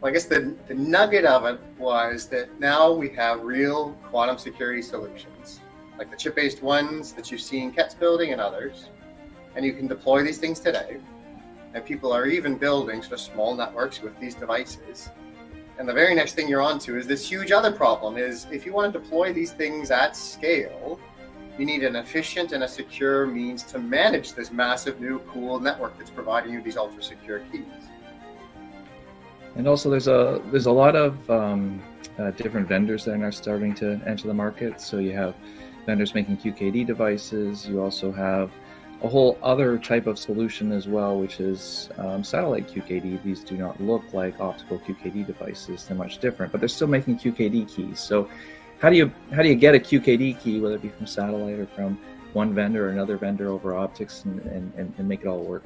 Well, I guess the nugget of it was that now we have real quantum security solutions, like the chip-based ones that you see in Ket's building and others, and you can deploy these things today. And people are even building sort of small networks with these devices. And the very next thing you're onto is this huge other problem is if you want to deploy these things at scale, you need an efficient and a secure means to manage this massive new cool network that's providing you these ultra secure keys. And also there's a lot of different vendors that are now starting to enter the market. So you have vendors making QKD devices. You also have a whole other type of solution as well, which is satellite QKD. These do not look like optical QKD devices. They're much different, but they're still making QKD keys. So how do you get a QKD key, whether it be from satellite or from one vendor or another vendor over optics, and make it all work?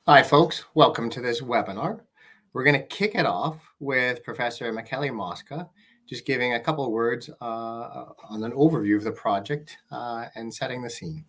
Hi, folks. Welcome to this webinar. We're going to kick it off with Professor Michele Mosca, just giving a couple of words on an overview of the project and setting the scene.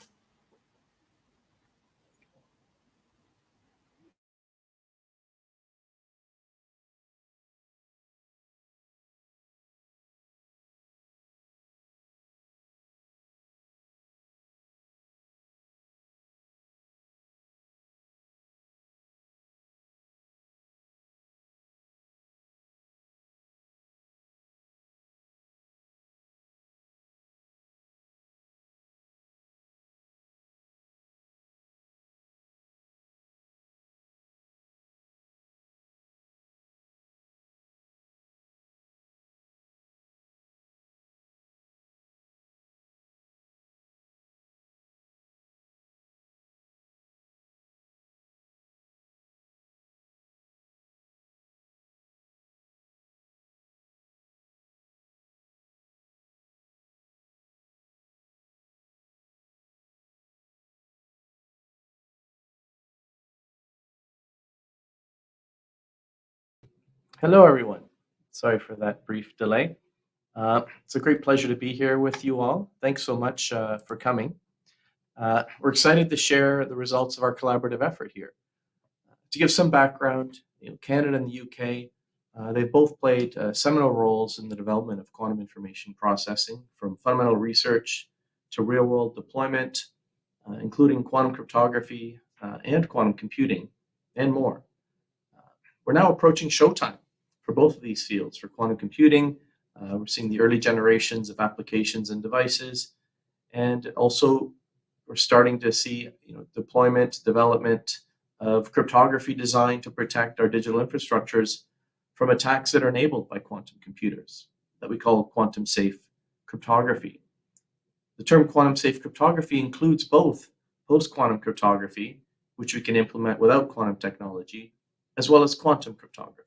Hello, everyone. Sorry for that brief delay. It's a great pleasure to be here with you all. Thanks so much for coming. We're excited to share the results of our collaborative effort here. To give some background, Canada and the UK, they've both played seminal roles in the development of quantum information processing, from fundamental research to real-world deployment, including quantum cryptography and quantum computing, and more. We're now approaching showtime for both of these fields. For quantum computing, we're seeing the early generations of applications and devices, and also we're starting to see deployment, development of cryptography designed to protect our digital infrastructures from attacks that are enabled by quantum computers, that we call quantum safe cryptography. The term quantum safe cryptography includes both post-quantum cryptography, which we can implement without quantum technology, as well as quantum cryptography.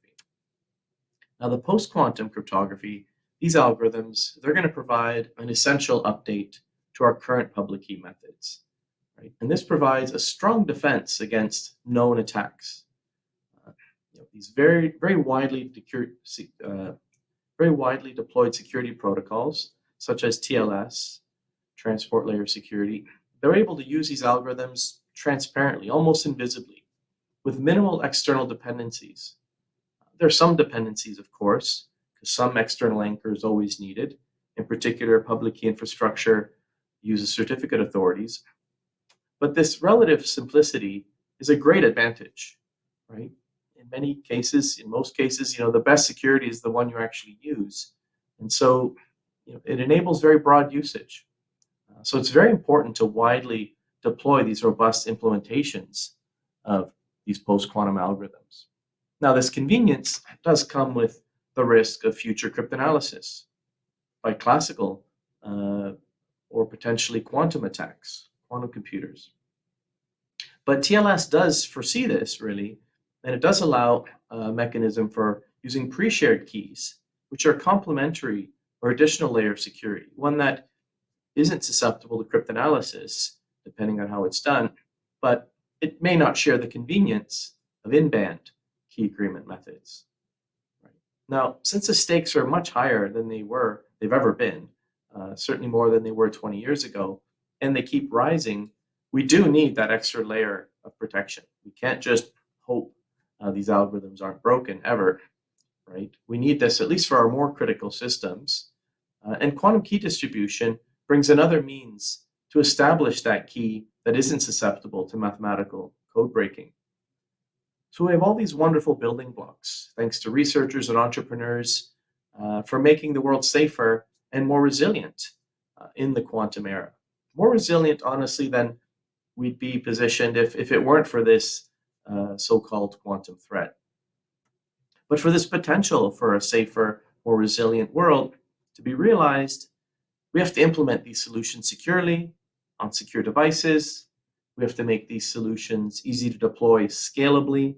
Now, the post-quantum cryptography, these algorithms, they're going to provide an essential update to our current public key methods, right? And this provides a strong defense against known attacks. These very widely deployed security protocols, such as TLS, transport layer security, they're able to use these algorithms transparently, almost invisibly, with minimal external dependencies. There are some dependencies, of course, because some external anchor is always needed. In particular, public key infrastructure uses certificate authorities. But this relative simplicity is a great advantage, right? In most cases, the best security is the one you actually use. And so it enables very broad usage. So it's very important to widely deploy these robust implementations of these post-quantum algorithms. Now, this convenience does come with the risk of future cryptanalysis by classical or potentially quantum attacks, quantum computers. But TLS does foresee this, really, and it does allow a mechanism for using pre-shared keys, which are complementary or additional layer of security, one that isn't susceptible to cryptanalysis, depending on how it's done, but it may not share the convenience of in-band key agreement methods. Right. Now, since the stakes are much higher than they've ever been, certainly more than they were 20 years ago, and they keep rising, we do need that extra layer of protection. We can't just hope these algorithms aren't broken ever, right? We need this at least for our more critical systems. And quantum key distribution brings another means to establish that key that isn't susceptible to mathematical code breaking. So we have all these wonderful building blocks, thanks to researchers and entrepreneurs, for making the world safer and more resilient in the quantum era. More resilient, honestly, than we'd be positioned if it weren't for this so-called quantum threat. But for this potential for a safer, more resilient world to be realized, we have to implement these solutions securely on secure devices. We have to make these solutions easy to deploy scalably.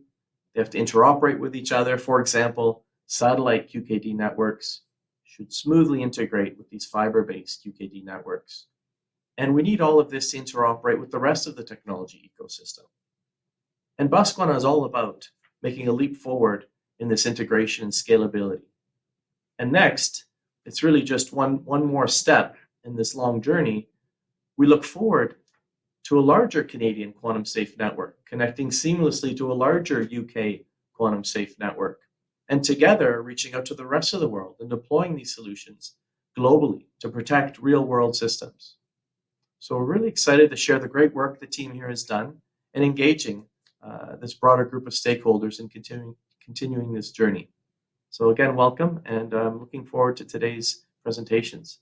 They have to interoperate with each other. For example, satellite QKD networks should smoothly integrate with these fiber-based QKD networks. And we need all of this to interoperate with the rest of the technology ecosystem. And BaSQuaNa is all about making a leap forward in this integration and scalability. And next, it's really just one more step in this long journey. We look forward to a larger Canadian quantum safe network, connecting seamlessly to a larger UK quantum safe network, and together reaching out to the rest of the world and deploying these solutions globally to protect real world systems. So we're really excited to share the great work the team here has done and engaging this broader group of stakeholders in continuing this journey. So again, welcome, and I'm looking forward to today's presentations.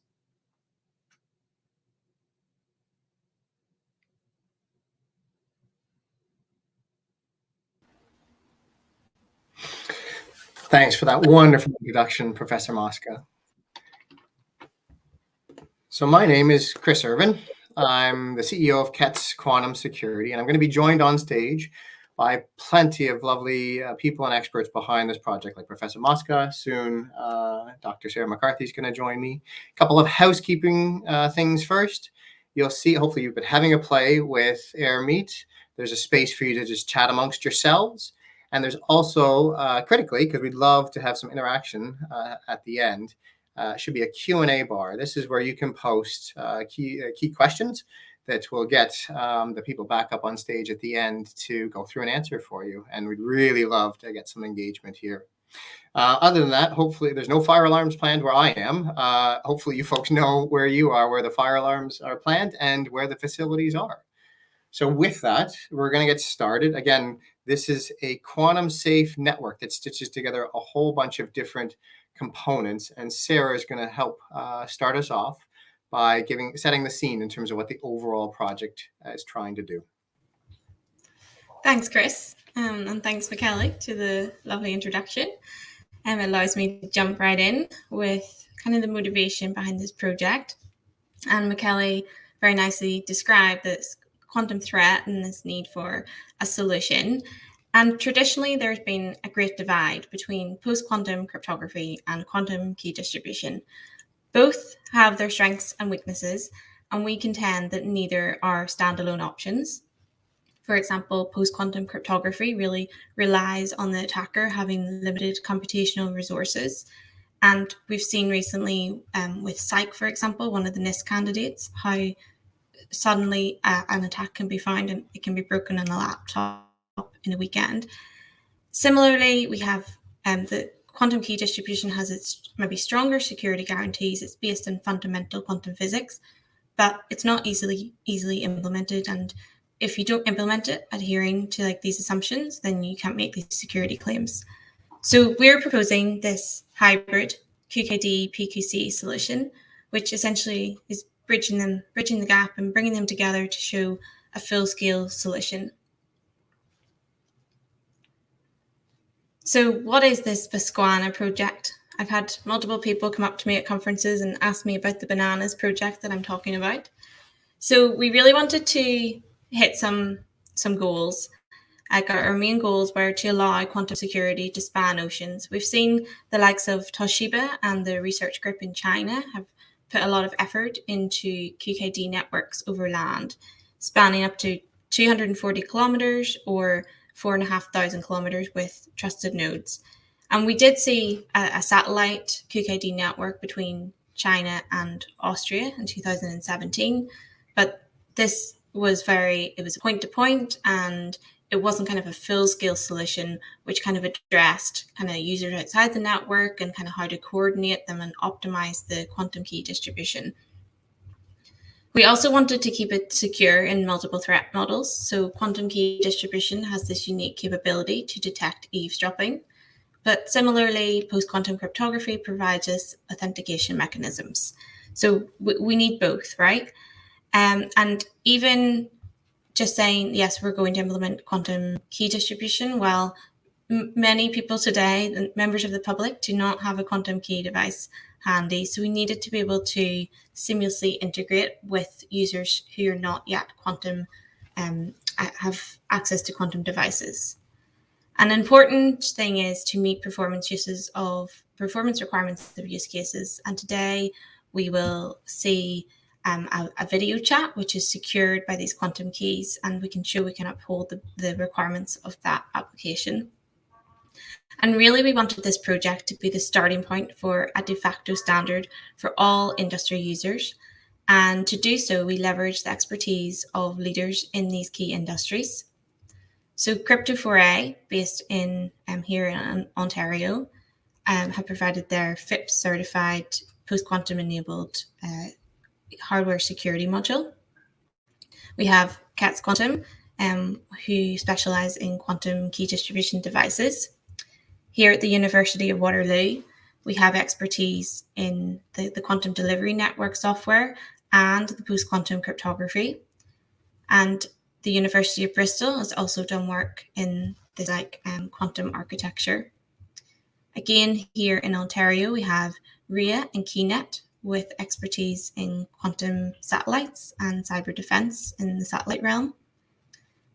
Thanks for that wonderful introduction, Professor Mosca. So my name is Chris Irvin. I'm the CEO of KETS Quantum Security, and I'm going to be joined on stage by plenty of lovely people and experts behind this project, like Professor Mosca. Soon, Dr. Sarah McCarthy is going to join me. A couple of housekeeping things first. You'll see, hopefully you've been having a play with AirMeet. There's a space for you to just chat amongst yourselves. And there's also, critically, because we'd love to have some interaction at the end, should be a Q&A bar. This is where you can post key questions that will get the people back up on stage at the end to go through and answer for you. And we'd really love to get some engagement here. Other than that, hopefully there's no fire alarms planned where I am. Hopefully you folks know where you are, where the fire alarms are planned and where the facilities are. So with that, we're going to get started. Again, this is a quantum safe network that stitches together a whole bunch of different components. And Sarah is going to help start us off by setting the scene in terms of what the overall project is trying to do. Thanks, Chris, and thanks, Michele, to the lovely introduction. It allows me to jump right in with kind of the motivation behind this project. And Michele very nicely described this quantum threat and this need for a solution. And traditionally, there's been a great divide between post-quantum cryptography and quantum key distribution. Both have their strengths and weaknesses, and we contend that neither are standalone options. For example, post-quantum cryptography really relies on the attacker having limited computational resources. And we've seen recently with Psych, for example, one of the NIST candidates, how suddenly an attack can be found and it can be broken on a laptop in a weekend. Similarly, we have the quantum key distribution has its maybe stronger security guarantees. It's based in fundamental quantum physics, but it's not easily implemented. And if you don't implement it adhering to like these assumptions, then you can't make these security claims. So we're proposing this hybrid QKD PQC solution, which essentially is bridging the gap and bringing them together to show a full-scale solution. So what is this BaSQuaNa project? I've had multiple people come up to me at conferences and ask me about the bananas project that I'm talking about. So we really wanted to hit some goals. our main goals were to allow quantum security to span oceans. We've seen the likes of Toshiba and the research group in China have put a lot of effort into QKD networks over land, spanning up to 240 kilometers or 4,500 kilometers with trusted nodes. And we did see a satellite QKD network between China and Austria in 2017, but this was it was point to point, and it wasn't kind of a full scale solution which kind of addressed kind of users outside the network and kind of how to coordinate them and optimize the quantum key distribution. We also wanted to keep it secure in multiple threat models. So quantum key distribution has this unique capability to detect eavesdropping. But similarly, post-quantum cryptography provides us authentication mechanisms. So we need both, right? And even just saying, yes, we're going to implement quantum key distribution, well, many people today, members of the public, do not have a quantum key device handy. So we needed to be able to seamlessly integrate with users who are not yet have access to quantum devices. An important thing is to meet performance requirements of use cases. And today we will see a video chat, which is secured by these quantum keys, and we can uphold the requirements of that application. And really, we wanted this project to be the starting point for a de facto standard for all industry users. And to do so, we leveraged the expertise of leaders in these key industries. So Crypto4a, based in here in Ontario, have provided their FIPS certified post-quantum enabled hardware security module. We have Cats Quantum, who specialize in quantum key distribution devices. Here at the University of Waterloo, we have expertise in the quantum delivery network software and the post-quantum cryptography. And the University of Bristol has also done work in this quantum architecture. Again, here in Ontario, we have RIA and KeyNet with expertise in quantum satellites and cyber defense in the satellite realm.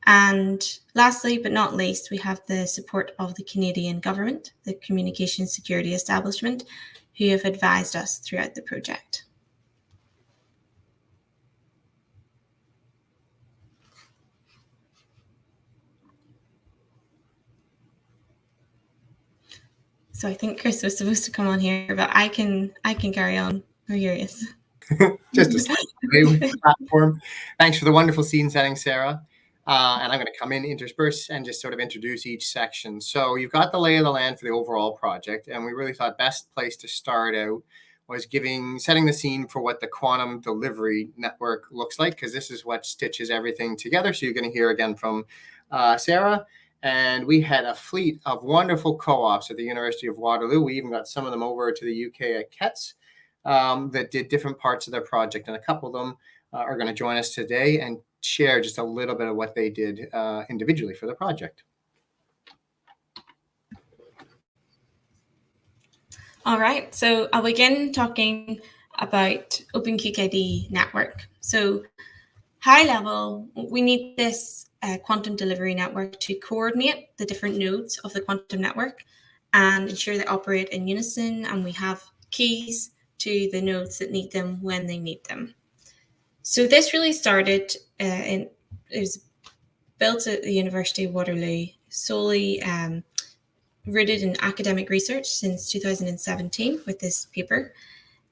And lastly, but not least, we have the support of the Canadian government, the Communications Security Establishment, who have advised us throughout the project. So I think Chris was supposed to come on here, but I can carry on. Oh, here he is. Just a slight platform. Thanks for the wonderful scene setting, Sarah. And I'm going to come in, intersperse, and just sort of introduce each section. So you've got the lay of the land for the overall project, and we really thought best place to start out was setting the scene for what the quantum delivery network looks like, because this is what stitches everything together. So you're going to hear again from Sarah. And we had a fleet of wonderful co-ops at the University of Waterloo. We even got some of them over to the UK at KETS that did different parts of their project. And a couple of them are going to join us today and share just a little bit of what they did individually for the project. All right, so I'll begin talking about OpenQKD network. So high level, we need this quantum delivery network to coordinate the different nodes of the quantum network and ensure they operate in unison, and we have keys to the nodes that need them when they need them. So this really started it was built at the University of Waterloo, solely rooted in academic research since 2017 with this paper.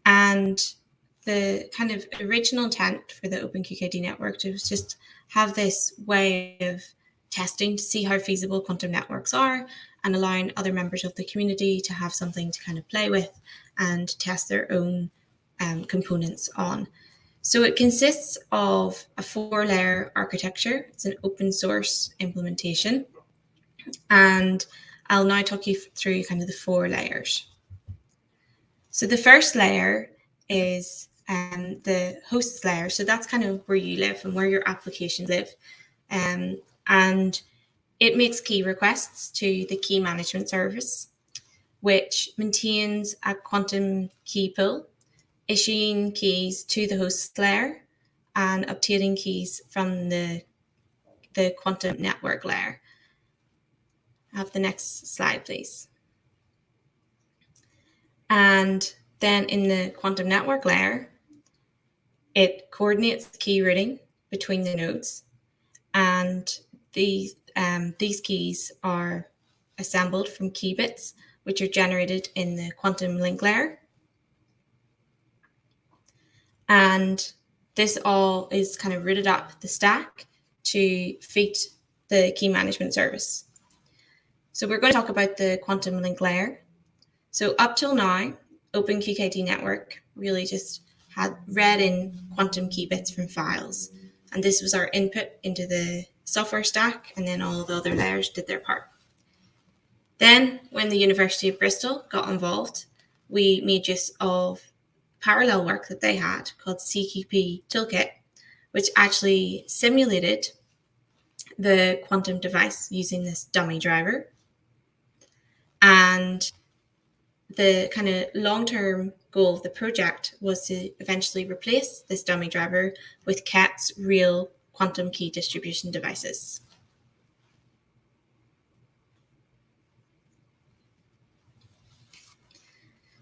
And the kind of original intent for the OpenQKD network was just have this way of testing to see how feasible quantum networks are and allowing other members of the community to have something to kind of play with and test their own components on. So it consists of a 4-layer architecture. It's an open source implementation. And I'll now talk you through kind of the 4 layers. So the first layer is the hosts layer. So that's kind of where you live and where your applications live. And it makes key requests to the key management service, which maintains a quantum key pool, issuing keys to the host layer and obtaining keys from the quantum network layer. Have the next slide, please. And then in the quantum network layer, it coordinates key routing between the nodes, and these keys are assembled from key bits, which are generated in the quantum link layer. And this all is kind of routed up the stack to feed the key management service. So we're going to talk about the quantum link layer. So up till now, OpenQKD network really just had read in quantum key bits from files. And this was our input into the software stack, and then all the other layers did their part. Then when the University of Bristol got involved, we made use of parallel work that they had called CQP Toolkit, which actually simulated the quantum device using this dummy driver. And the kind of long-term goal of the project was to eventually replace this dummy driver with CAT's real quantum key distribution devices.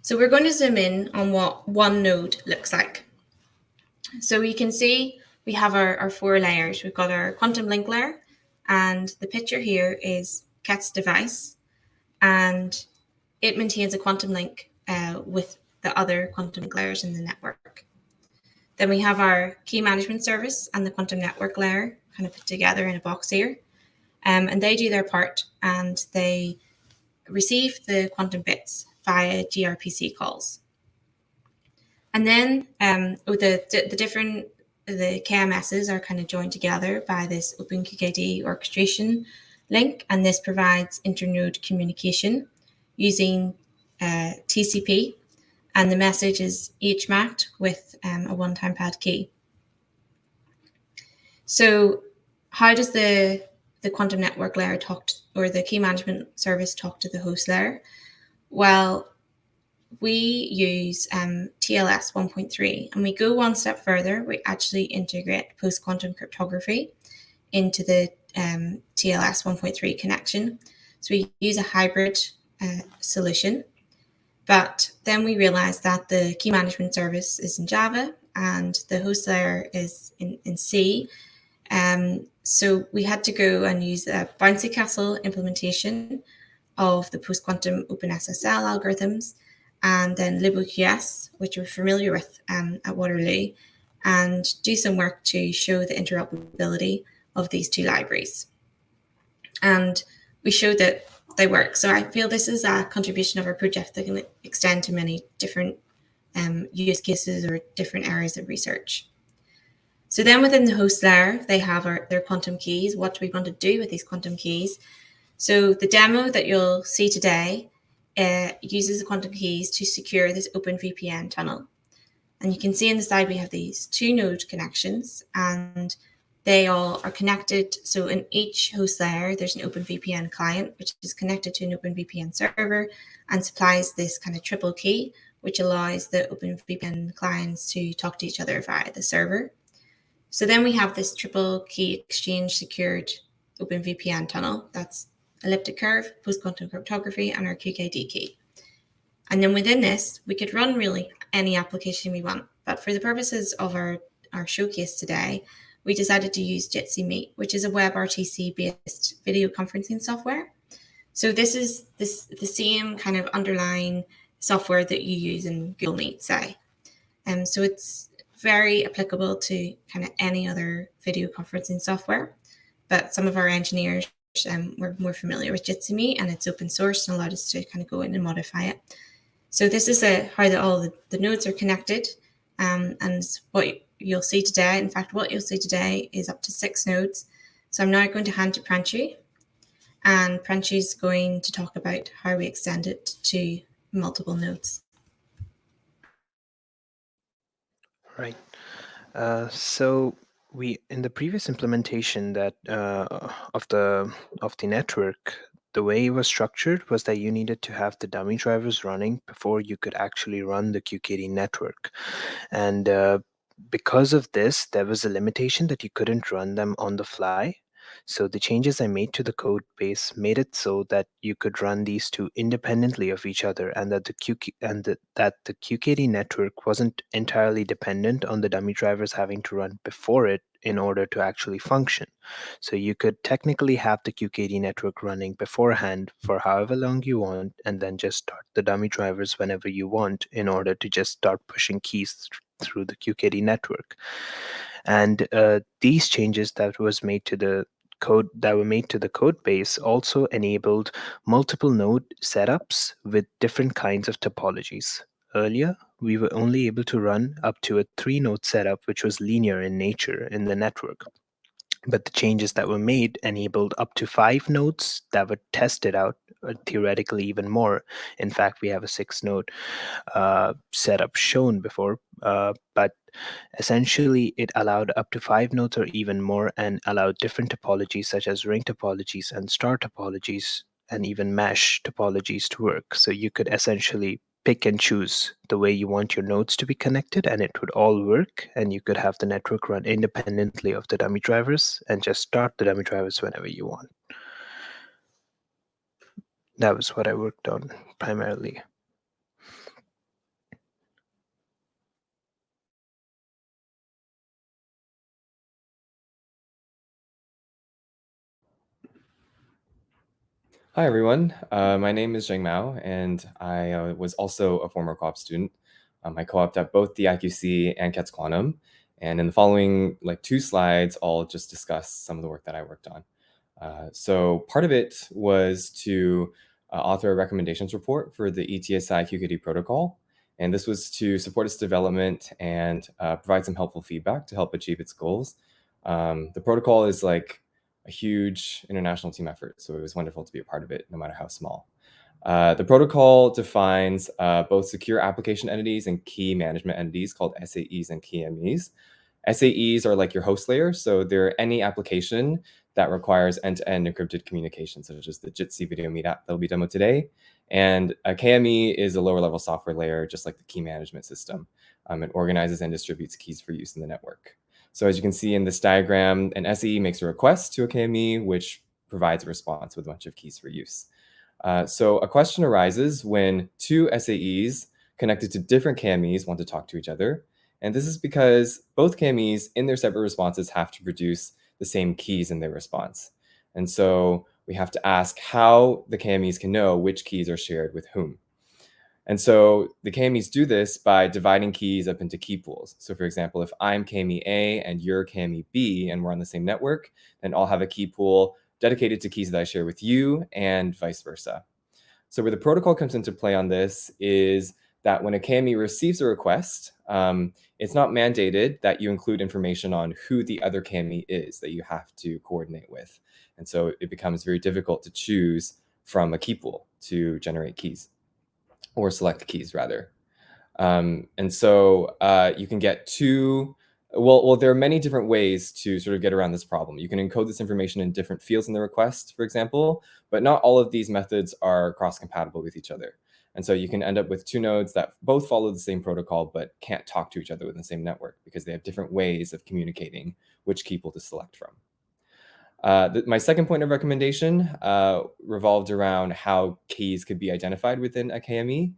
So we're going to zoom in on what one node looks like. So you can see we have our 4 layers. We've got our quantum link layer, and the picture here is CAT's device, and it maintains a quantum link with the other quantum link layers in the network. Then we have our key management service and the quantum network layer kind of put together in a box here. And they do their part, and they receive the quantum bits via gRPC calls. And then the KMSs are kind of joined together by this OpenQKD orchestration link, and this provides internode communication using TCP, and the message is HMAC'd with a one-time pad key. So how does the quantum network layer or the key management service talk to the host layer? Well, we use TLS 1.3, and we go one step further. We actually integrate post-quantum cryptography into the TLS 1.3 connection. So we use a hybrid solution, but then we realized that the key management service is in Java and the host layer is in C. So we had to go and use a bouncy castle implementation of the post-quantum OpenSSL algorithms, and then libqs, which we're familiar with at Waterloo, and do some work to show the interoperability of these 2 libraries. And we showed that they work. So I feel this is a contribution of our project that can extend to many different use cases or different areas of research. So then within the host layer, they have their quantum keys. What do we want to do with these quantum keys? So the demo that you'll see today uses the quantum keys to secure this OpenVPN tunnel. And you can see on the side we have these 2 node connections, and they all are connected. So in each host layer, there's an OpenVPN client, which is connected to an OpenVPN server and supplies this kind of triple key, which allows the OpenVPN clients to talk to each other via the server. So then we have this triple key exchange secured OpenVPN tunnel. That's elliptic curve, post-quantum cryptography, and our QKD key. And then within this, we could run really any application we want. But for the purposes of our showcase today, we decided to use Jitsi Meet, which is a WebRTC-based video conferencing software. So this is the same kind of underlying software that you use in Google Meet, say. So it's very applicable to kind of any other video conferencing software. But some of our engineers were more familiar with Jitsi Meet, and it's open source and allowed us to kind of go in and modify it. So this is how all the nodes are connected, and what you'll see today. In fact, what you'll see today is up to 6 nodes. So I'm now going to hand to Pranchu, and Pranchu is going to talk about how we extend it to multiple nodes. Right. So we in the previous implementation that of the network, the way it was structured was that you needed to have the dummy drivers running before you could actually run the QKD network, and because of this, there was a limitation that you couldn't run them on the fly. So the changes I made to the code base made it so that you could run these two independently of each other, and that that the QKD network wasn't entirely dependent on the dummy drivers having to run before it in order to actually function. So you could technically have the QKD network running beforehand for however long you want, and then just start the dummy drivers whenever you want in order to just start pushing keys through the QKD network. And these changes that were made to the code base also enabled multiple node setups with different kinds of topologies. Earlier, we were only able to run up to a 3-node setup, which was linear in nature in the network. But the changes that were made enabled up to 5 nodes that were tested out, theoretically even more. In fact, we have a 6-node setup shown before, but essentially it allowed up to 5 nodes or even more, and allowed different topologies such as ring topologies and star topologies and even mesh topologies to work. So you could essentially pick and choose the way you want your nodes to be connected, and it would all work, and you could have the network run independently of the dummy drivers and just start the dummy drivers whenever you want. That was what I worked on primarily. Hi, everyone. My name is Zheng Mao, and I was also a former co-op student. I co-opted at both the IQC and BaSQuaNa. And in the following 2 slides, I'll just discuss some of the work that I worked on. So part of it was to author a recommendations report for the ETSI QKD protocol. And this was to support its development and provide some helpful feedback to help achieve its goals. The protocol is like a huge international team effort, so it was wonderful to be a part of it, no matter how small. The protocol defines both secure application entities and key management entities called SAEs and KMEs. SAEs are like your host layer, so they're any application that requires end-to-end encrypted communication, such as the Jitsi video meet app that will be demoed today. And a KME is a lower level software layer, just like the key management system. It organizes and distributes keys for use in the network. So as you can see in this diagram, an SAE makes a request to a KME, which provides a response with a bunch of keys for use. So a question arises when 2 SAEs connected to different KMEs want to talk to each other. And this is because both KMEs in their separate responses have to produce the same keys in their response. And so we have to ask how the KMEs can know which keys are shared with whom. And so the KMEs do this by dividing keys up into key pools. So for example, if I'm KME A and you're KME B and we're on the same network, then I'll have a key pool dedicated to keys that I share with you and vice versa. So where the protocol comes into play on this is that when a KME receives a request, it's not mandated that you include information on who the other KME is that you have to coordinate with. And so it becomes very difficult to choose from a key pool to generate keys, or select keys rather. And so you can get there are many different ways to sort of get around this problem. You can encode this information in different fields in the request, for example, but not all of these methods are cross-compatible with each other. And so you can end up with 2 nodes that both follow the same protocol, but can't talk to each other within the same network because they have different ways of communicating which key pool to select from. My second point of recommendation revolved around how keys could be identified within a KME.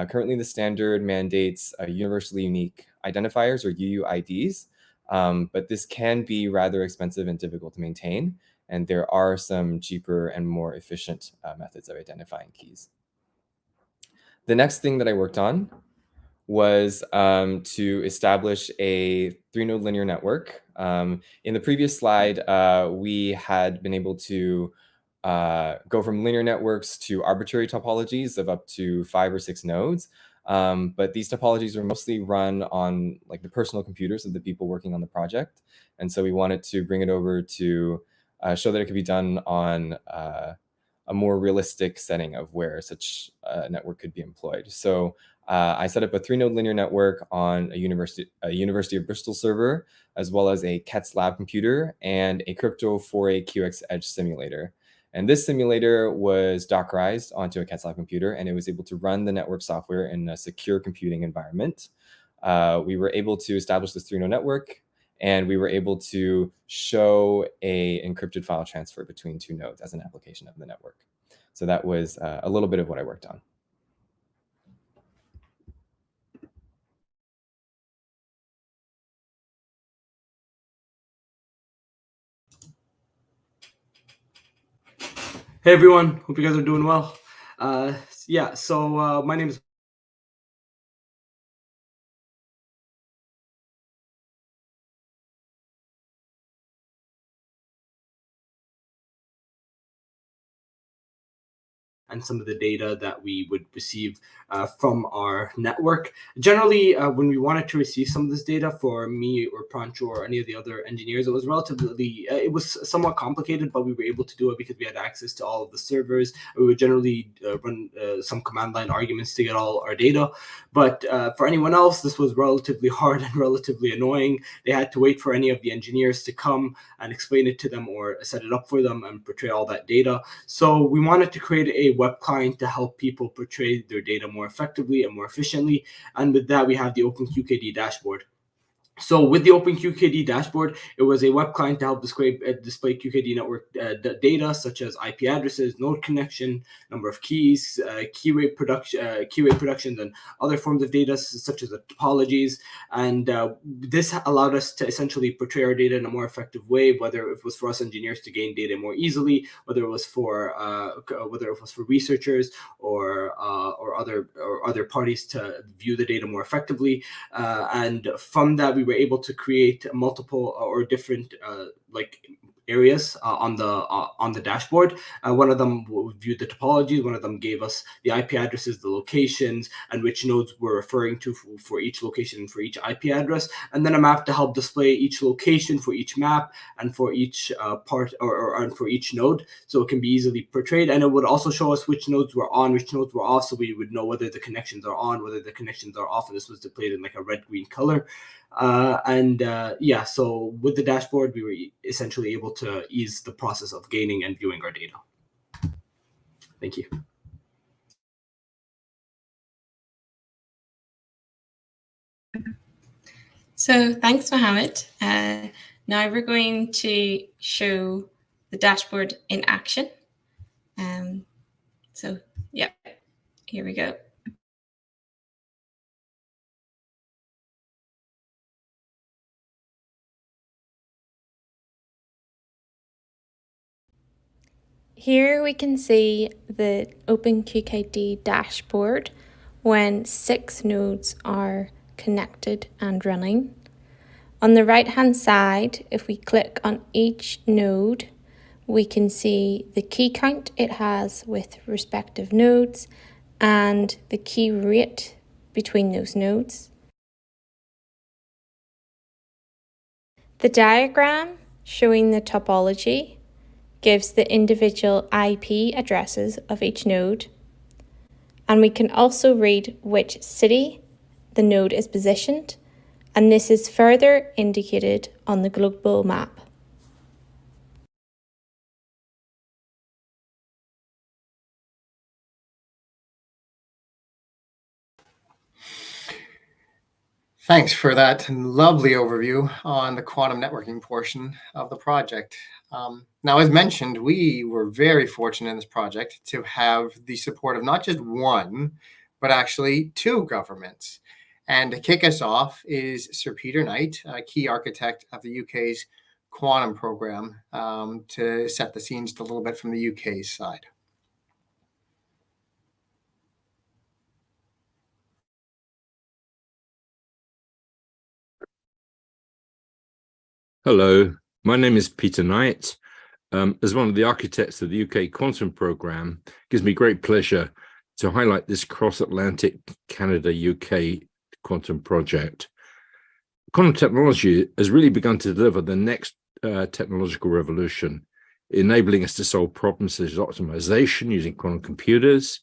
Currently, the standard mandates universally unique identifiers, or UUIDs, but this can be rather expensive and difficult to maintain, and there are some cheaper and more efficient methods of identifying keys. The next thing that I worked on was to establish a 3-node linear network. In the previous slide, we had been able to go from linear networks to arbitrary topologies of up to 5 or 6 nodes. But these topologies were mostly run on the personal computers of the people working on the project. And so we wanted to bring it over to show that it could be done on a more realistic setting of where such a network could be employed. So I set up a 3-node linear network on a University of Bristol server, as well as a KETS lab computer and a Crypto 4A QX Edge simulator. And this simulator was Dockerized onto a KETS lab computer, and it was able to run the network software in a secure computing environment. We were able to establish this 3-node network, And we were able to show a encrypted file transfer between two nodes as an application of the network. So that was a little bit of what I worked on. Hey everyone, hope you guys are doing well. My name is and some of the data that we would receive from our network. Generally, when we wanted to receive some of this data for me or Prancho or any of the other engineers, it was somewhat complicated, but we were able to do it because we had access to all of the servers. We would generally run some command line arguments to get all our data. But for anyone else, this was relatively hard and relatively annoying. They had to wait for any of the engineers to come and explain it to them or set it up for them and portray all that data. So we wanted to create a web client to help people portray their data more effectively and more efficiently. And with that, we have the OpenQKD dashboard. So with the OpenQKD dashboard, it was a web client to help display QKD network data such as IP addresses, node connection, number of keys, key rate productions, and other forms of data such as the topologies. And this allowed us to essentially portray our data in a more effective way, whether it was for us engineers to gain data more easily, whether it was for researchers or other parties to view the data more effectively. And from that, we were able to create multiple or different areas on the dashboard. One of them viewed the topologies. One of them gave us the IP addresses, the locations, and which nodes we're referring to for each location and for each IP address. And then a map to help display each location for each map and for each part and for each node, so it can be easily portrayed. And it would also show us which nodes were on, which nodes were off, so we would know whether the connections are on, whether the connections are off. And this was displayed in like a red-green color. So with the dashboard, we were essentially able to ease the process of gaining and viewing our data. Thank you. So thanks, Mohammed. Now we're going to show the dashboard in action. Here we go. Here we can see the OpenQKD dashboard when 6 nodes are connected and running. On the right hand side, if we click on each node, we can see the key count it has with respective nodes and the key rate between those nodes. The diagram showing the topology gives the individual IP addresses of each node, and we can also read which city the node is positioned, and this is further indicated on the global map. Thanks for that lovely overview on the quantum networking portion of the project. Now, as mentioned, we were very fortunate in this project to have the support of not just one, but actually 2 governments. And to kick us off is Sir Peter Knight, a key architect of the UK's quantum program, to set the scenes a little bit from the UK's side. Hello, my name is Peter Knight. As one of the architects of the UK Quantum Programme, it gives me great pleasure to highlight this cross-Atlantic Canada-UK quantum project. Quantum technology has really begun to deliver the next technological revolution, enabling us to solve problems such as optimization using quantum computers,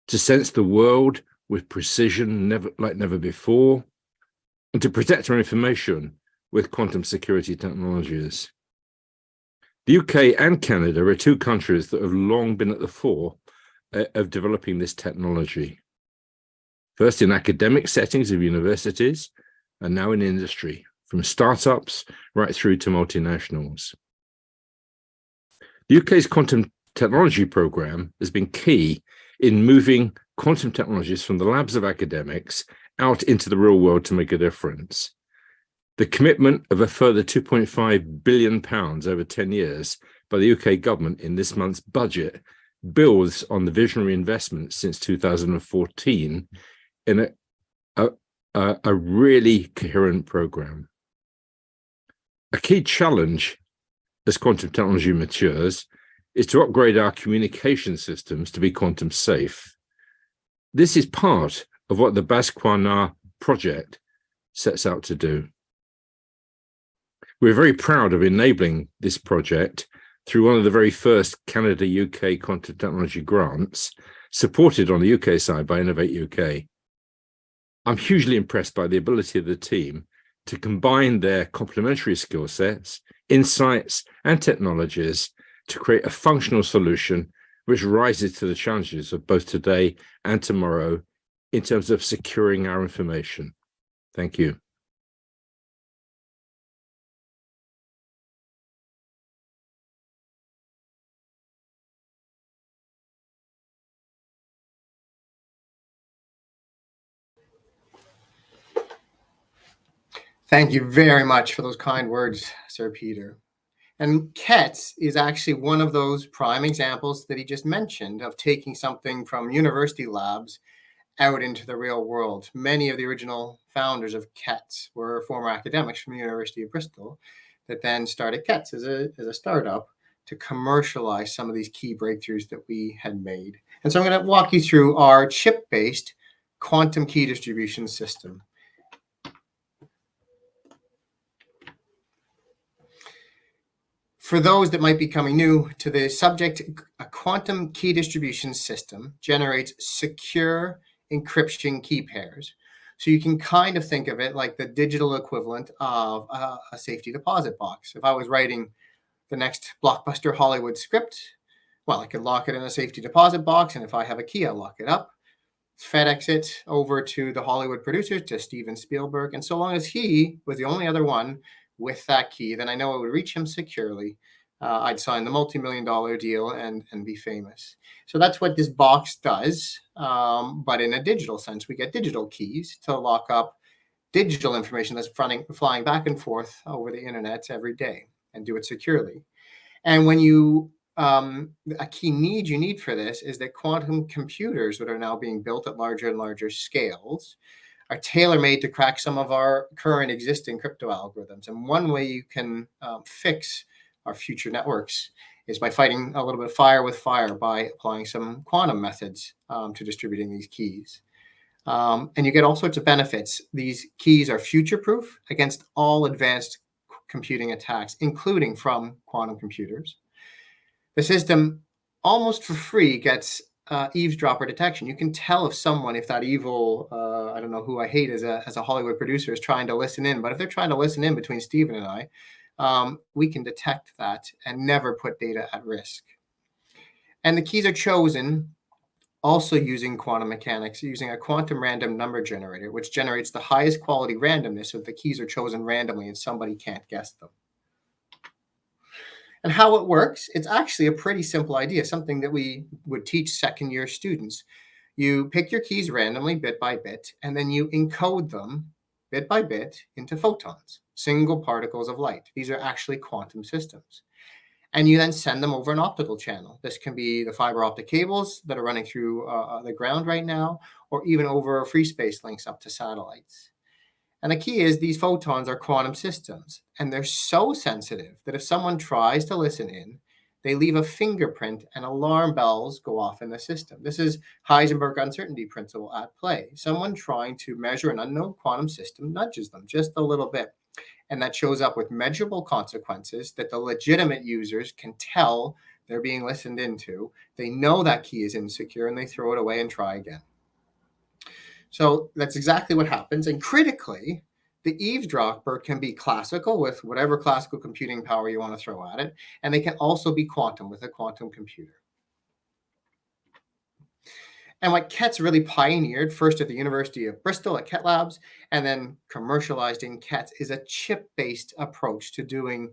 to sense the world with precision like never before, and to protect our information with quantum security technologies. The UK and Canada are 2 countries that have long been at the fore of developing this technology. First in academic settings of universities, and now in industry, from startups right through to multinationals. The UK's quantum technology programme has been key in moving quantum technologies from the labs of academics out into the real world to make a difference. The commitment of a further £2.5 billion over 10 years by the UK government in this month's budget builds on the visionary investment since 2014 in a really coherent programme. A key challenge as quantum technology matures is to upgrade our communication systems to be quantum safe. This is part of what the BaSQuaNa project sets out to do. We're very proud of enabling this project through one of the very first Canada-UK quantum technology grants, supported on the UK side by Innovate UK. I'm hugely impressed by the ability of the team to combine their complementary skill sets, insights, and technologies to create a functional solution which rises to the challenges of both today and tomorrow in terms of securing our information. Thank you. Thank you very much for those kind words, Sir Peter. And KETS is actually one of those prime examples that he just mentioned of taking something from university labs out into the real world. Many of the original founders of KETS were former academics from the University of Bristol that then started KETS as a startup to commercialize some of these key breakthroughs that we had made. And so I'm going to walk you through our chip-based quantum key distribution system. For those that might be coming new to the subject, a quantum key distribution system generates secure encryption key pairs. So you can kind of think of it like the digital equivalent of a safety deposit box. If I was writing the next blockbuster Hollywood script, well, I could lock it in a safety deposit box, and if I have a key, I'll lock it up, FedEx it over to the Hollywood producers, to Steven Spielberg, and so long as he was the only other one with that key, then I know it would reach him securely. I'd sign the multi-million-dollar deal and be famous. So that's what this box does, but in a digital sense. We get digital keys to lock up digital information that's flying back and forth over the internet every day and do it securely. And when you a key need you need for this is that quantum computers that are now being built at larger and larger scales are tailor-made to crack some of our current existing crypto algorithms. And one way you can fix our future networks is by fighting a little bit of fire with fire by applying some quantum methods to distributing these keys. And you get all sorts of benefits. These keys are future-proof against all advanced computing attacks, including from quantum computers. The system, almost for free, gets eavesdropper detection. You can tell if that evil, I don't know who I hate as a Hollywood producer, is trying to listen in. But if they're trying to listen in between Steven and I, we can detect that and never put data at risk. And the keys are chosen also using quantum mechanics, using a quantum random number generator, which generates the highest quality randomness, so the keys are chosen randomly and somebody can't guess them. And how it works, it's actually a pretty simple idea, something that we would teach second-year students. You pick your keys randomly, bit by bit, and then you encode them bit by bit into photons, single particles of light. These are actually quantum systems. And you then send them over an optical channel. This can be the fiber optic cables that are running through the ground right now, or even over free space links up to satellites. And the key is these photons are quantum systems, and they're so sensitive that if someone tries to listen in, they leave a fingerprint and alarm bells go off in the system. This is Heisenberg uncertainty principle at play. Someone trying to measure an unknown quantum system nudges them just a little bit, and that shows up with measurable consequences that the legitimate users can tell they're being listened into. They know that key is insecure, and they throw it away and try again. So that's exactly what happens. And critically, the eavesdropper can be classical with whatever classical computing power you want to throw at it. And they can also be quantum with a quantum computer. And what KETS really pioneered, first at the University of Bristol at KET Labs, and then commercialized in KETS, is a chip-based approach to doing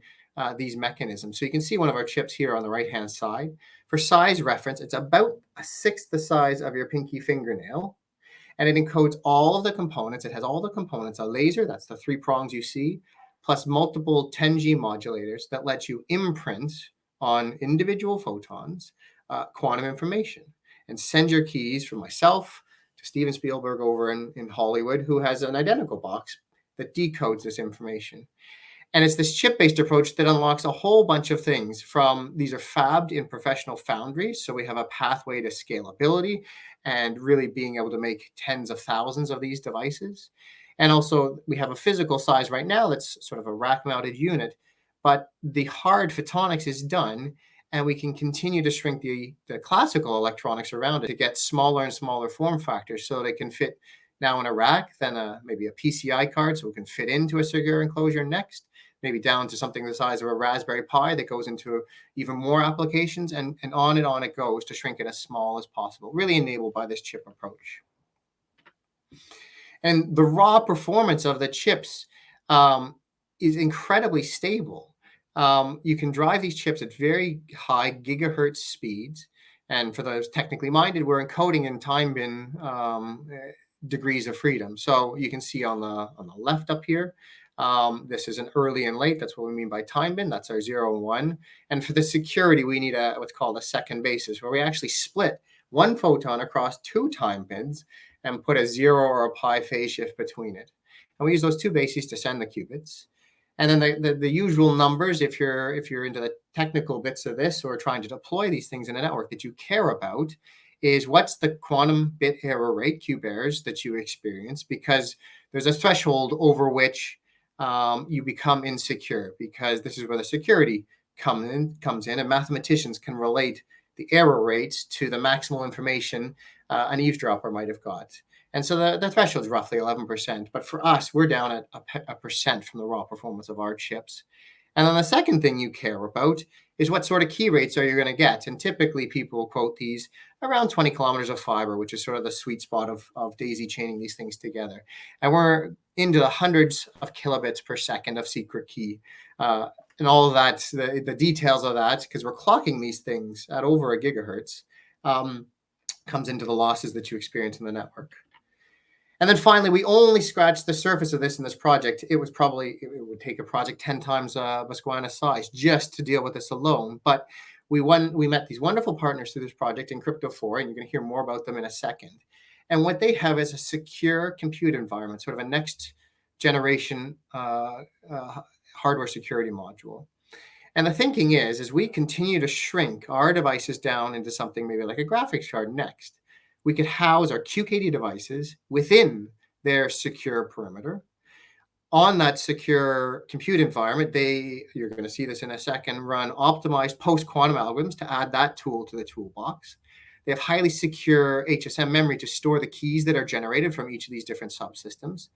these mechanisms. So you can see one of our chips here on the right-hand side. For size reference, it's about a sixth the size of your pinky fingernail, and it encodes all of the components. It has all the components, a laser, that's the 3 prongs you see, plus multiple 10G modulators that let you imprint on individual photons quantum information and send your keys from myself to Steven Spielberg over in Hollywood, who has an identical box that decodes this information. And it's this chip-based approach that unlocks a whole bunch of things from these are fabbed in professional foundries. So we have a pathway to scalability and really being able to make tens of thousands of these devices. And also we have a physical size right now that's sort of a rack-mounted unit, but the hard photonics is done, and we can continue to shrink the classical electronics around it to get smaller and smaller form factors so they can fit now in a rack, then maybe a PCI card so it can fit into a secure enclosure next, maybe down to something the size of a Raspberry Pi that goes into even more applications, and on it goes to shrink it as small as possible, really enabled by this chip approach. And the raw performance of the chips is incredibly stable. You can drive these chips at very high gigahertz speeds. And for those technically minded, we're encoding in time bin degrees of freedom. So you can see on the left up here, this is an early and late. That's what we mean by time bin. That's our 0 and 1. And for the security, we need what's called a second basis, where we actually split one photon across 2 time bins and put a 0 or a pi phase shift between it. And we use those 2 bases to send the qubits. And then the usual numbers, if you're into the technical bits of this or trying to deploy these things in a network that you care about, is what's the quantum bit error rate, Q errors, that you experience, because there's a threshold over which you become insecure, because this is where the security comes in, and mathematicians can relate the error rates to the maximal information an eavesdropper might have got. And so the threshold is roughly 11%. But for us, we're down at a percent from the raw performance of our chips. And then the second thing you care about is what sort of key rates are you going to get. And typically people quote these around 20 kilometers of fiber, which is sort of the sweet spot of daisy chaining these things together. And we're into the hundreds of kilobits per second of secret key. And all of that, the details of that, because we're clocking these things at over a gigahertz, comes into the losses that you experience in the network. And then finally, we only scratched the surface of this in this project. It would take a project 10 times BaSQuaNa size just to deal with this alone. But we met these wonderful partners through this project in Crypto4, and you're going to hear more about them in a second. And what they have is a secure compute environment, sort of a next generation hardware security module. And the thinking is, as we continue to shrink our devices down into something maybe like a graphics card next, we could house our QKD devices within their secure perimeter. On that secure compute environment, you're going to see this in a second, run optimized post-quantum algorithms to add that tool to the toolbox. They have highly secure HSM memory to store the keys that are generated from each of these different subsystems.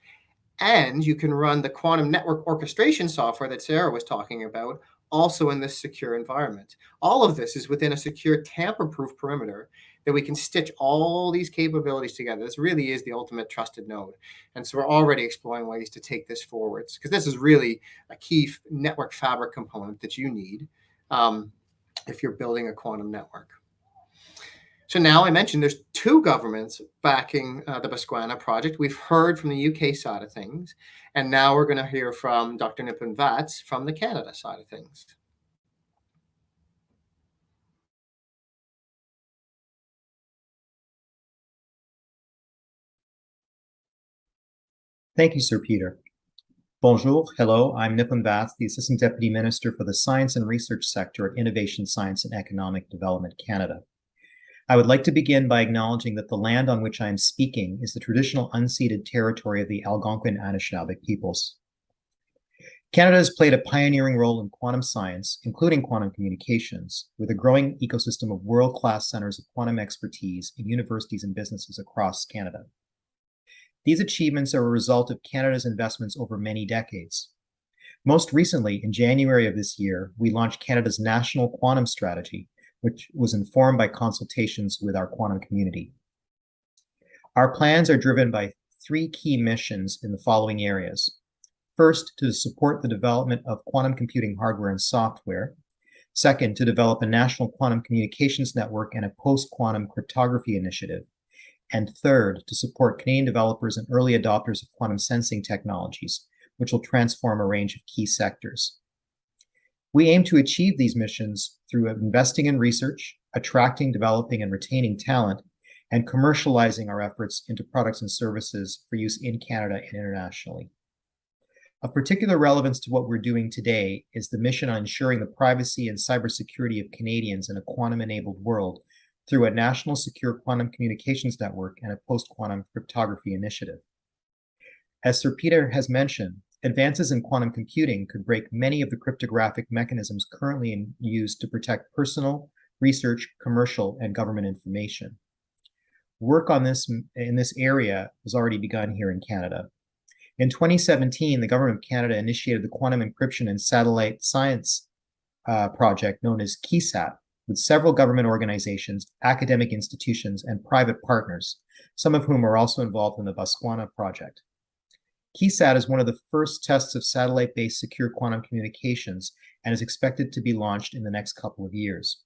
And you can run the quantum network orchestration software that Sarah was talking about also in this secure environment. All of this is within a secure tamper-proof perimeter that we can stitch all these capabilities together. This really is the ultimate trusted node. And so we're already exploring ways to take this forwards, because this is really a key network fabric component that you need if you're building a quantum network. So now I mentioned there's 2 governments backing the BaSQuaNa project. We've heard from the UK side of things, and now we're going to hear from Dr. Nipun Vats from the Canada side of things. Thank you, Sir Peter. Bonjour, hello, I'm Nipun Vats, the Assistant Deputy Minister for the Science and Research Sector at Innovation, Science and Economic Development Canada. I would like to begin by acknowledging that the land on which I am speaking is the traditional unceded territory of the Algonquin Anishinaabeg peoples. Canada has played a pioneering role in quantum science, including quantum communications, with a growing ecosystem of world-class centers of quantum expertise in universities and businesses across Canada. These achievements are a result of Canada's investments over many decades. Most recently, in January of this year, we launched Canada's National Quantum Strategy, which was informed by consultations with our quantum community. Our plans are driven by 3 key missions in the following areas. First, to support the development of quantum computing hardware and software. Second, to develop a national quantum communications network and a post-quantum cryptography initiative. And third, to support Canadian developers and early adopters of quantum sensing technologies, which will transform a range of key sectors. We aim to achieve these missions through investing in research, attracting, developing, and retaining talent, and commercializing our efforts into products and services for use in Canada and internationally. Of particular relevance to what we're doing today is the mission on ensuring the privacy and cybersecurity of Canadians in a quantum-enabled world through a national secure quantum communications network and a post-quantum cryptography initiative. As Sir Peter has mentioned, advances in quantum computing could break many of the cryptographic mechanisms currently used to protect personal, research, commercial, and government information. Work on this in this area has already begun here in Canada. In 2017, the Government of Canada initiated the Quantum Encryption and Satellite Science project known as KeySat, with several government organizations, academic institutions, and private partners, some of whom are also involved in the BaSQuaNa project. KeySat is one of the first tests of satellite-based secure quantum communications and is expected to be launched in the next couple of years.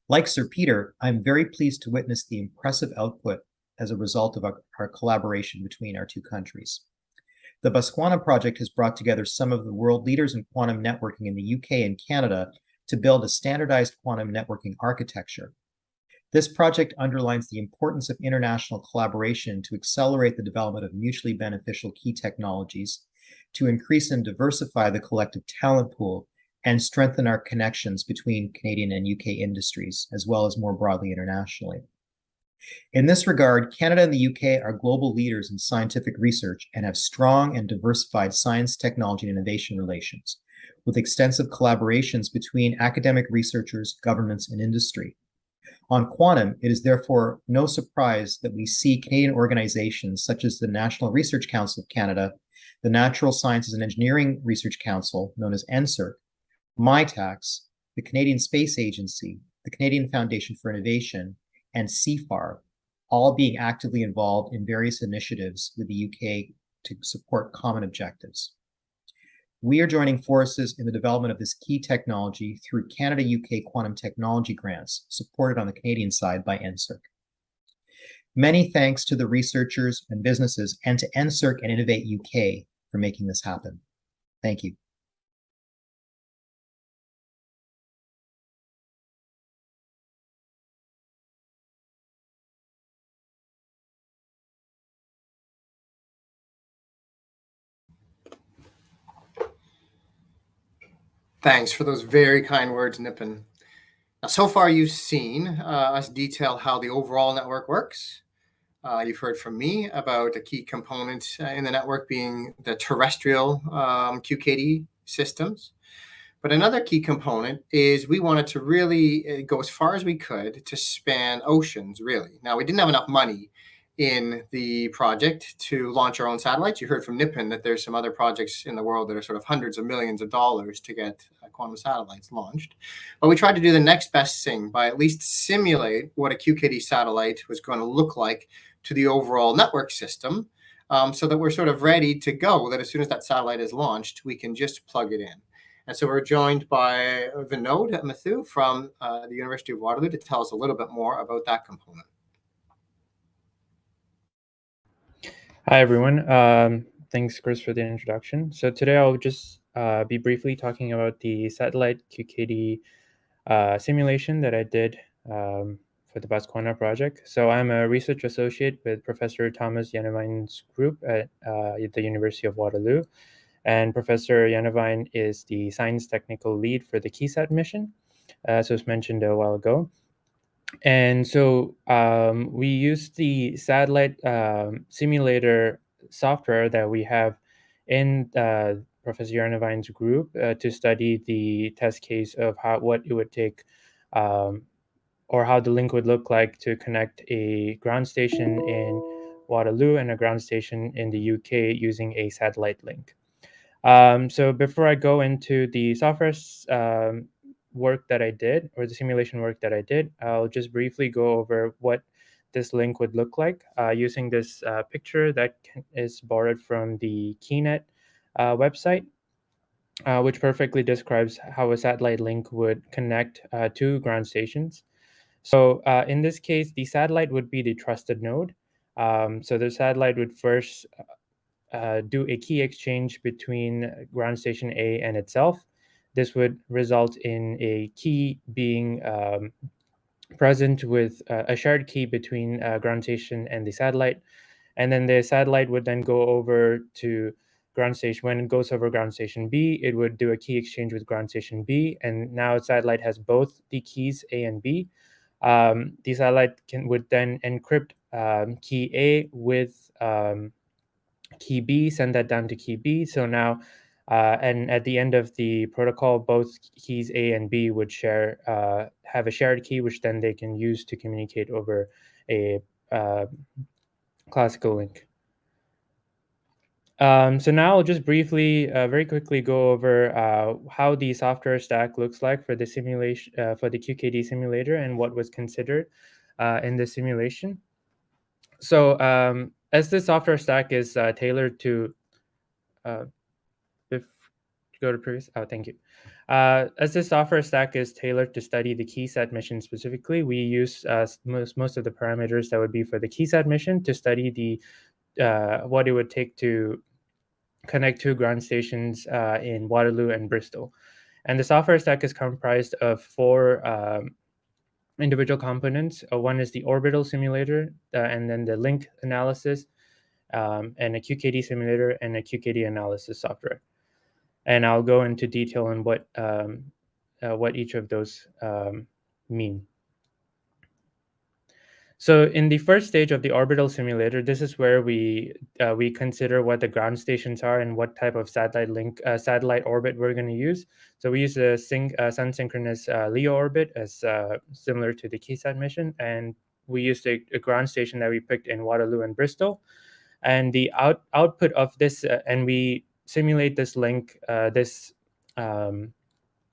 Like Sir Peter, I'm very pleased to witness the impressive output as a result of our collaboration between our 2 countries. The BaSQuaNa project has brought together some of the world leaders in quantum networking in the UK and Canada to build a standardized quantum networking architecture. This project underlines the importance of international collaboration to accelerate the development of mutually beneficial key technologies, to increase and diversify the collective talent pool, and strengthen our connections between Canadian and UK industries, as well as more broadly internationally. In this regard, Canada and the UK are global leaders in scientific research and have strong and diversified science, technology, and innovation relations, with extensive collaborations between academic researchers, governments, and industry. On quantum, it is therefore no surprise that we see Canadian organizations such as the National Research Council of Canada, the Natural Sciences and Engineering Research Council, known as NSERC, MITAX, the Canadian Space Agency, the Canadian Foundation for Innovation, and CFAR, all being actively involved in various initiatives with the UK to support common objectives. We are joining forces in the development of this key technology through Canada-UK Quantum Technology Grants, supported on the Canadian side by NSERC. Many thanks to the researchers and businesses and to NSERC and Innovate UK for making this happen. Thank you. Thanks for those very kind words, Nippon. Now, so far you've seen us detail how the overall network works. You've heard from me about a key component in the network being the terrestrial QKD systems. But another key component is we wanted to really go as far as we could to span oceans, really. Now, we didn't have enough money in the project to launch our own satellites. You heard from Nippon that there's some other projects in the world that are sort of hundreds of millions of dollars to get quantum satellites launched. But we tried to do the next best thing by at least simulate what a QKD satellite was going to look like to the overall network system, so that we're sort of ready to go, that as soon as that satellite is launched, we can just plug it in. And so we're joined by Vinod Mathu from the University of Waterloo to tell us a little bit more about that component. Hi, everyone. Thanks, Chris, for the introduction. So today I'll just be briefly talking about the satellite QKD simulation that I did for the BaSQuaNa project. So I'm a research associate with Professor Thomas Janewijn's group at the University of Waterloo. And Professor Janewijn is the science technical lead for the KeySat mission, as was mentioned a while ago. And so we used the satellite simulator software that we have in Professor Janewijn's group to study the test case of what it would take or how the link would look like to connect a ground station in Waterloo and a ground station in the UK using a satellite link. So before I go into the software work that I did, or the simulation work that I did, I'll just briefly go over what this link would look like using this picture that is borrowed from the KeyNet website, which perfectly describes how a satellite link would connect to ground stations. So in this case, the satellite would be the trusted node. So the satellite would first do a key exchange between ground station A and itself. This would result in a key being present with a shared key between ground station and the satellite. And then the satellite would then go over to ground station. When it goes over ground station B, it would do a key exchange with ground station B. And now satellite has both the keys A and B. The satellite would then encrypt key A with key B, send that down to key B. So now, and at the end of the protocol, both keys A and B would have a shared key, which then they can use to communicate over a classical link. So now I'll just briefly, very quickly go over how the software stack looks like for the simulation, for the QKD simulator, and what was considered in the simulation. So as the software stack is tailored to, go to previous, thank you. As the software stack is tailored to study the KeySat mission specifically, we use most of the parameters that would be for the KeySat mission to study the what it would take to connect two ground stations in Waterloo and Bristol. And the software stack is comprised of four individual components. One is the orbital simulator, and then the link analysis, and a QKD simulator, and a QKD analysis software. And I'll go into detail on what each of those mean. So in the first stage of the orbital simulator, this is where we consider what the ground stations are and what type of satellite orbit we're going to use. So we use a sun-synchronous LEO orbit as similar to the KeySat mission, and we used a ground station that we picked in Waterloo and Bristol. And the output of this, and we simulate this link, this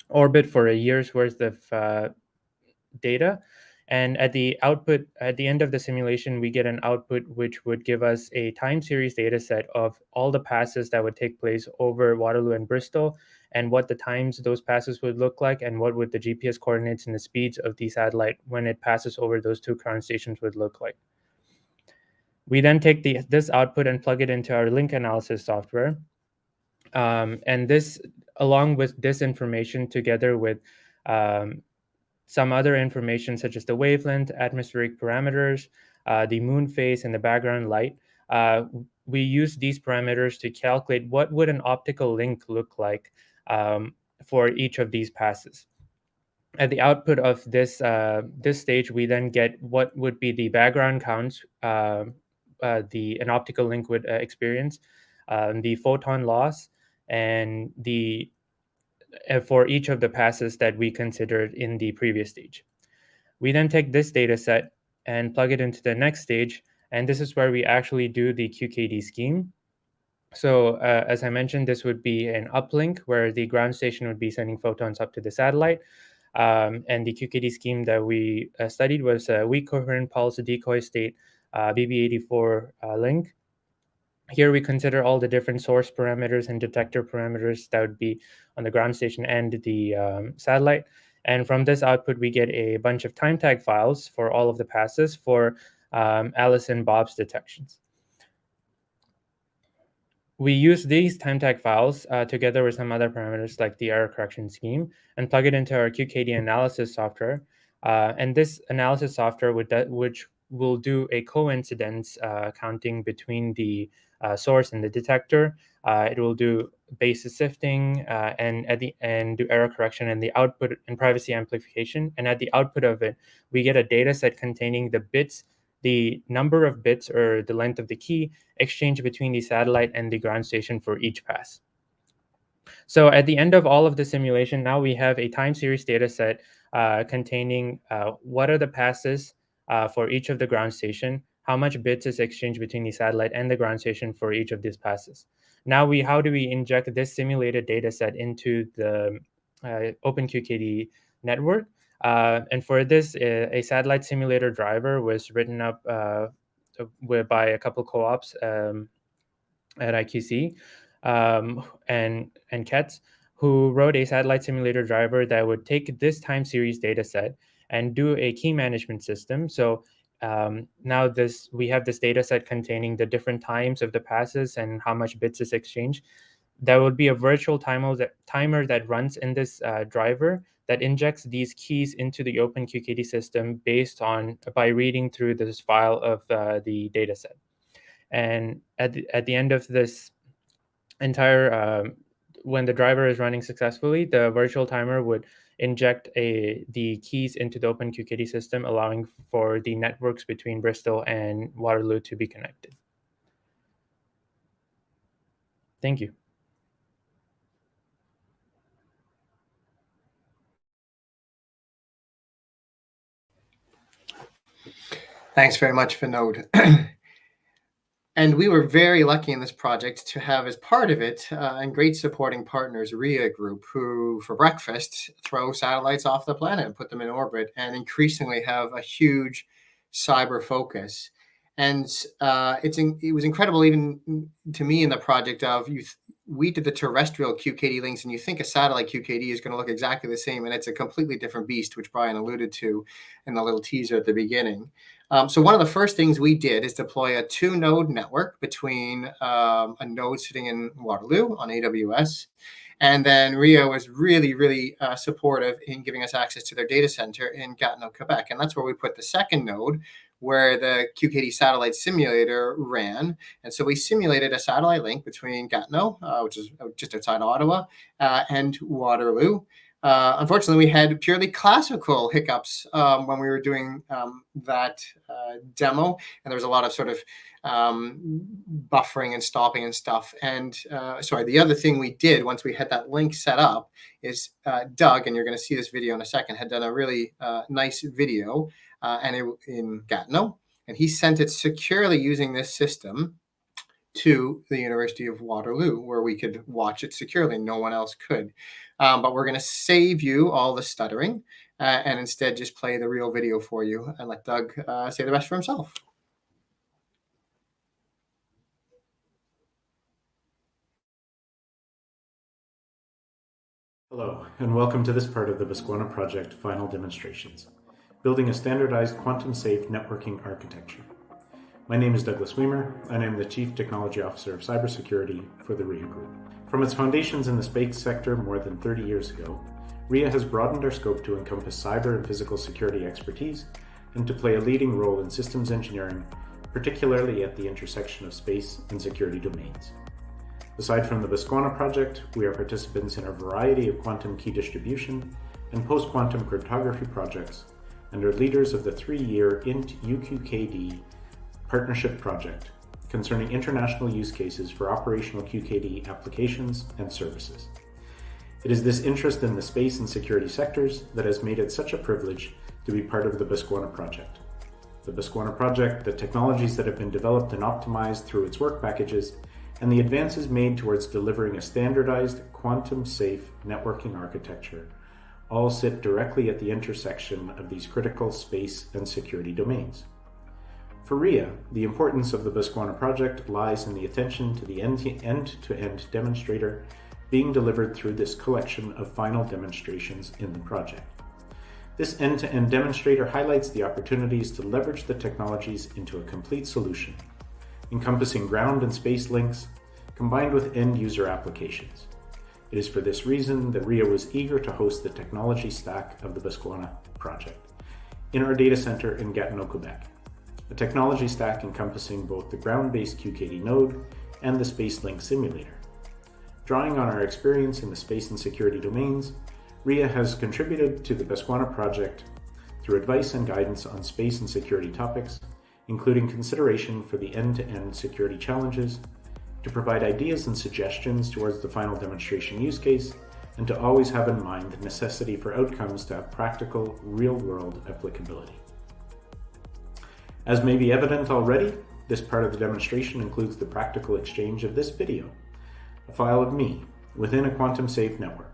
orbit for a year's worth of data. And at the end of the simulation, we get an output which would give us a time series data set of all the passes that would take place over Waterloo and Bristol, and what the times those passes would look like, and what would the GPS coordinates and the speeds of the satellite when it passes over those two ground stations would look like. We then take this output and plug it into our link analysis software. And this, along with this information, together with some other information such as the wavelength, atmospheric parameters, the moon phase, and the background light, we use these parameters to calculate what would an optical link look like for each of these passes. At the output of this stage, we then get what would be the background counts an optical link would experience, the photon loss, and the for each of the passes that we considered in the previous stage. We then take this data set and plug it into the next stage, and this is where we actually do the QKD scheme. So as I mentioned, this would be an uplink where the ground station would be sending photons up to the satellite. And the QKD scheme that we studied was a weak coherent pulse decoy state BB84 link. Here we consider all the different source parameters and detector parameters that would be on the ground station and the satellite. And from this output, we get a bunch of time tag files for all of the passes for Alice and Bob's detections. We use these time tag files together with some other parameters like the error correction scheme and plug it into our QKD analysis software. And this analysis software which will do a coincidence counting between the source and the detector. It will do basis sifting and do error correction and the output and privacy amplification. And at the output of it, we get a data set containing the bits, the number of bits or the length of the key exchange between the satellite and the ground station for each pass. So at the end of all of the simulation, now we have a time series data set containing what are the passes for each of the ground station, how much bits is exchanged between the satellite and the ground station for each of these passes. Now how do we inject this simulated data set into the OpenQKD network? And for this, a satellite simulator driver was written up by a couple co-ops at IQC and KETS, who wrote a satellite simulator driver that would take this time series data set and do a key management system. So now we have this data set containing the different times of the passes and how much bits is exchanged. There would be a virtual timer that runs in this driver that injects these keys into the OpenQKD system by reading through this file of the data set. And at the end of this entire, when the driver is running successfully, the virtual timer would inject the keys into the OpenQKD system, allowing for the networks between Bristol and Waterloo to be connected. Thank you. Thanks very much, Vinod. And we were very lucky in this project to have as part of it and great supporting partners, RIA Group, who for breakfast throw satellites off the planet and put them in orbit, and increasingly have a huge cyber focus. And it was incredible even to me in the project of we did the terrestrial QKD links, and you think a satellite QKD is going to look exactly the same, and it's a completely different beast, which Brian alluded to in the little teaser at the beginning. So one of the first things we did is deploy a 2-node network between a node sitting in Waterloo on AWS. And then RIA was really, really supportive in giving us access to their data center in Gatineau, Quebec. And that's where we put the second node, where the QKD satellite simulator ran. And so we simulated a satellite link between Gatineau, which is just outside Ottawa, and Waterloo. Unfortunately, we had purely classical hiccups when we were doing that demo, and there was a lot of sort of buffering and stopping and stuff. And the other thing we did once we had that link set up is Doug, and you're going to see this video in a second, had done a really nice video in Gatineau, and he sent it securely using this system to the University of Waterloo, where we could watch it securely. No one else could. But we're going to save you all the stuttering and instead just play the real video for you and let Doug say the rest for himself. Hello, and welcome to this part of the BaSQuaNa project final demonstrations, building a standardized quantum-safe networking architecture. My name is Douglas Weimer, and I'm the Chief Technology Officer of Cybersecurity for the RIA Group. From its foundations in the space sector more than 30 years ago, RIA has broadened our scope to encompass cyber and physical security expertise and to play a leading role in systems engineering, particularly at the intersection of space and security domains. Aside from the BaSQuaNa project, we are participants in a variety of quantum key distribution and post-quantum cryptography projects and are leaders of the 3-year INT-UQKD partnership project concerning international use cases for operational QKD applications and services. It is this interest in the space and security sectors that has made it such a privilege to be part of the BaSQuaNa project. The BaSQuaNa project, the technologies that have been developed and optimized through its work packages, and the advances made towards delivering a standardized quantum-safe networking architecture all sit directly at the intersection of these critical space and security domains. For RIA, the importance of the BaSQuaNa project lies in the attention to the end-to-end demonstrator being delivered through this collection of final demonstrations in the project. This end-to-end demonstrator highlights the opportunities to leverage the technologies into a complete solution, encompassing ground and space links, combined with end-user applications. It is for this reason that RIA was eager to host the technology stack of the BaSQuaNa project in our data center in Gatineau, Quebec. A technology stack encompassing both the ground-based QKD node and the Space Link simulator. Drawing on our experience in the space and security domains, RIA has contributed to the BaSQuaNa project through advice and guidance on space and security topics, including consideration for the end-to-end security challenges, to provide ideas and suggestions towards the final demonstration use case, and to always have in mind the necessity for outcomes to have practical, real-world applicability. As may be evident already, this part of the demonstration includes the practical exchange of this video, a file of me within a quantum-safe network,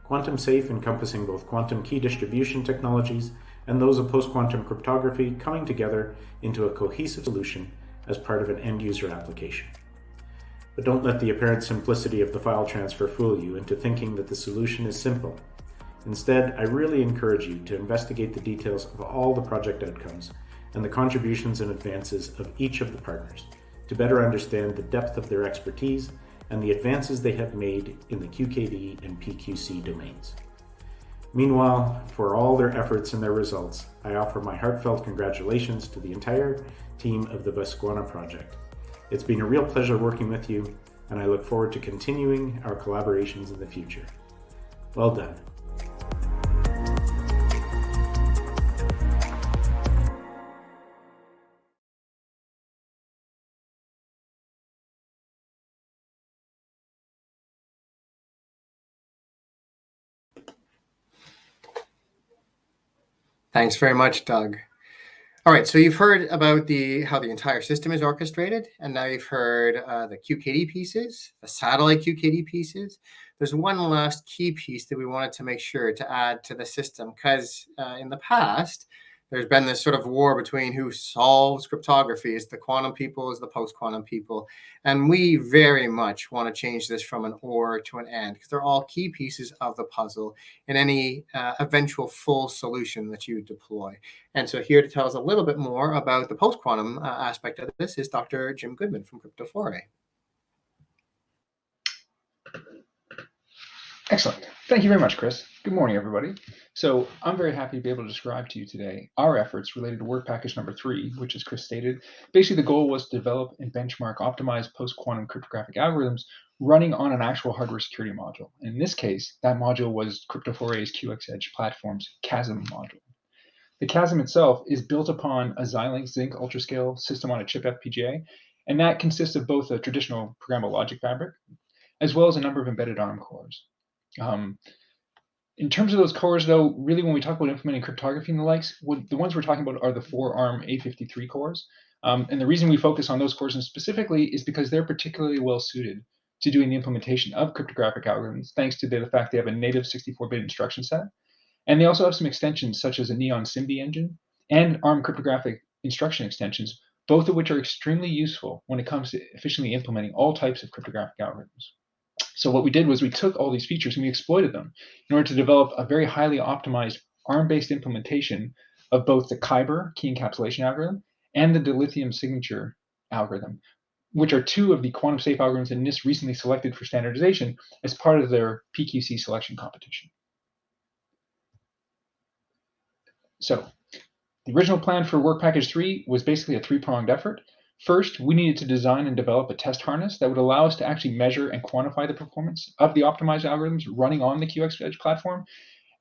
quantum safe encompassing both quantum key distribution technologies and those of post-quantum cryptography coming together into a cohesive solution as part of an end-user application. But don't let the apparent simplicity of the file transfer fool you into thinking that the solution is simple. Instead, I really encourage you to investigate the details of all the project outcomes and the contributions and advances of each of the partners to better understand the depth of their expertise and the advances they have made in the QKD and PQC domains. Meanwhile, for all their efforts and their results, I offer my heartfelt congratulations to the entire team of the BaSQuaNa project. It's been a real pleasure working with you, and I look forward to continuing our collaborations in the future. Well done. Thanks very much, Doug. All right, so you've heard about how the entire system is orchestrated, and now you've heard the QKD pieces, the satellite QKD pieces. There's one last key piece that we wanted to make sure to add to the system, because in the past, there's been this sort of war between who solves cryptography. Is the quantum people, is the post-quantum people? And we very much want to change this from an or to an and, because they're all key pieces of the puzzle in any eventual full solution that you deploy. And so here to tell us a little bit more about the post-quantum aspect of this is Dr. Jim Goodman from Cryptophore. Excellent. Thank you very much, Chris. Good morning, everybody. So I'm very happy to be able to describe to you today our efforts related to work package number 3, which, as Chris stated, basically the goal was to develop and benchmark optimized post-quantum cryptographic algorithms running on an actual hardware security module. In this case, that module was Cryptophore's QXEdge platform's QASM module. The QASM itself is built upon a Xilinx Zinc UltraScale system on a chip FPGA, and that consists of both a traditional programmable logic fabric as well as a number of embedded ARM cores. In terms of those cores, though, really when we talk about implementing cryptography and the likes, the ones we're talking about are the 4 ARM A53 cores. And the reason we focus on those cores specifically is because they're particularly well suited to doing the implementation of cryptographic algorithms, thanks to the fact they have a native 64-bit instruction set. And they also have some extensions such as a Neon SIMD engine and ARM cryptographic instruction extensions, both of which are extremely useful when it comes to efficiently implementing all types of cryptographic algorithms. So what we did was we took all these features and we exploited them in order to develop a very highly optimized ARM-based implementation of both the Kyber key encapsulation algorithm and the dilithium signature algorithm, which are 2 of the quantum safe algorithms that NIST recently selected for standardization as part of their PQC selection competition. So the original plan for work package 3 was basically a 3-pronged effort. First, we needed to design and develop a test harness that would allow us to actually measure and quantify the performance of the optimized algorithms running on the QXEdge platform.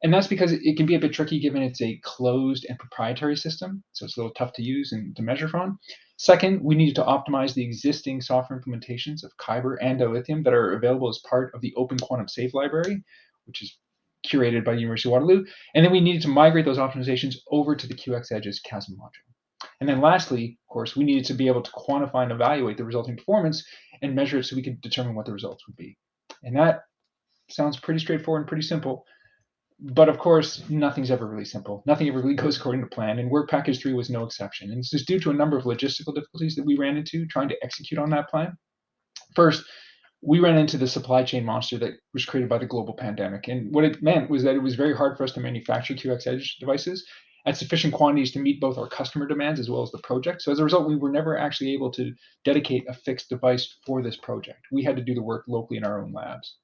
And that's because it can be a bit tricky given it's a closed and proprietary system, so it's a little tough to use and to measure from. Second, we needed to optimize the existing software implementations of Kyber and dilithium that are available as part of the Open Quantum Safe library, which is curated by the University of Waterloo. And then we needed to migrate those optimizations over to the QXEdge's QASM module. And then lastly, of course, we needed to be able to quantify and evaluate the resulting performance and measure it so we could determine what the results would be. And that sounds pretty straightforward and pretty simple. But of course, nothing's ever really simple. Nothing ever really goes according to plan, and work package 3 was no exception. And this is due to a number of logistical difficulties that we ran into trying to execute on that plan. First, we ran into the supply chain monster that was created by the global pandemic. And what it meant was that it was very hard for us to manufacture QXEdge devices at sufficient quantities to meet both our customer demands as well as the project. So as a result, we were never actually able to dedicate a fixed device for this project. We had to do the work locally in our own labs.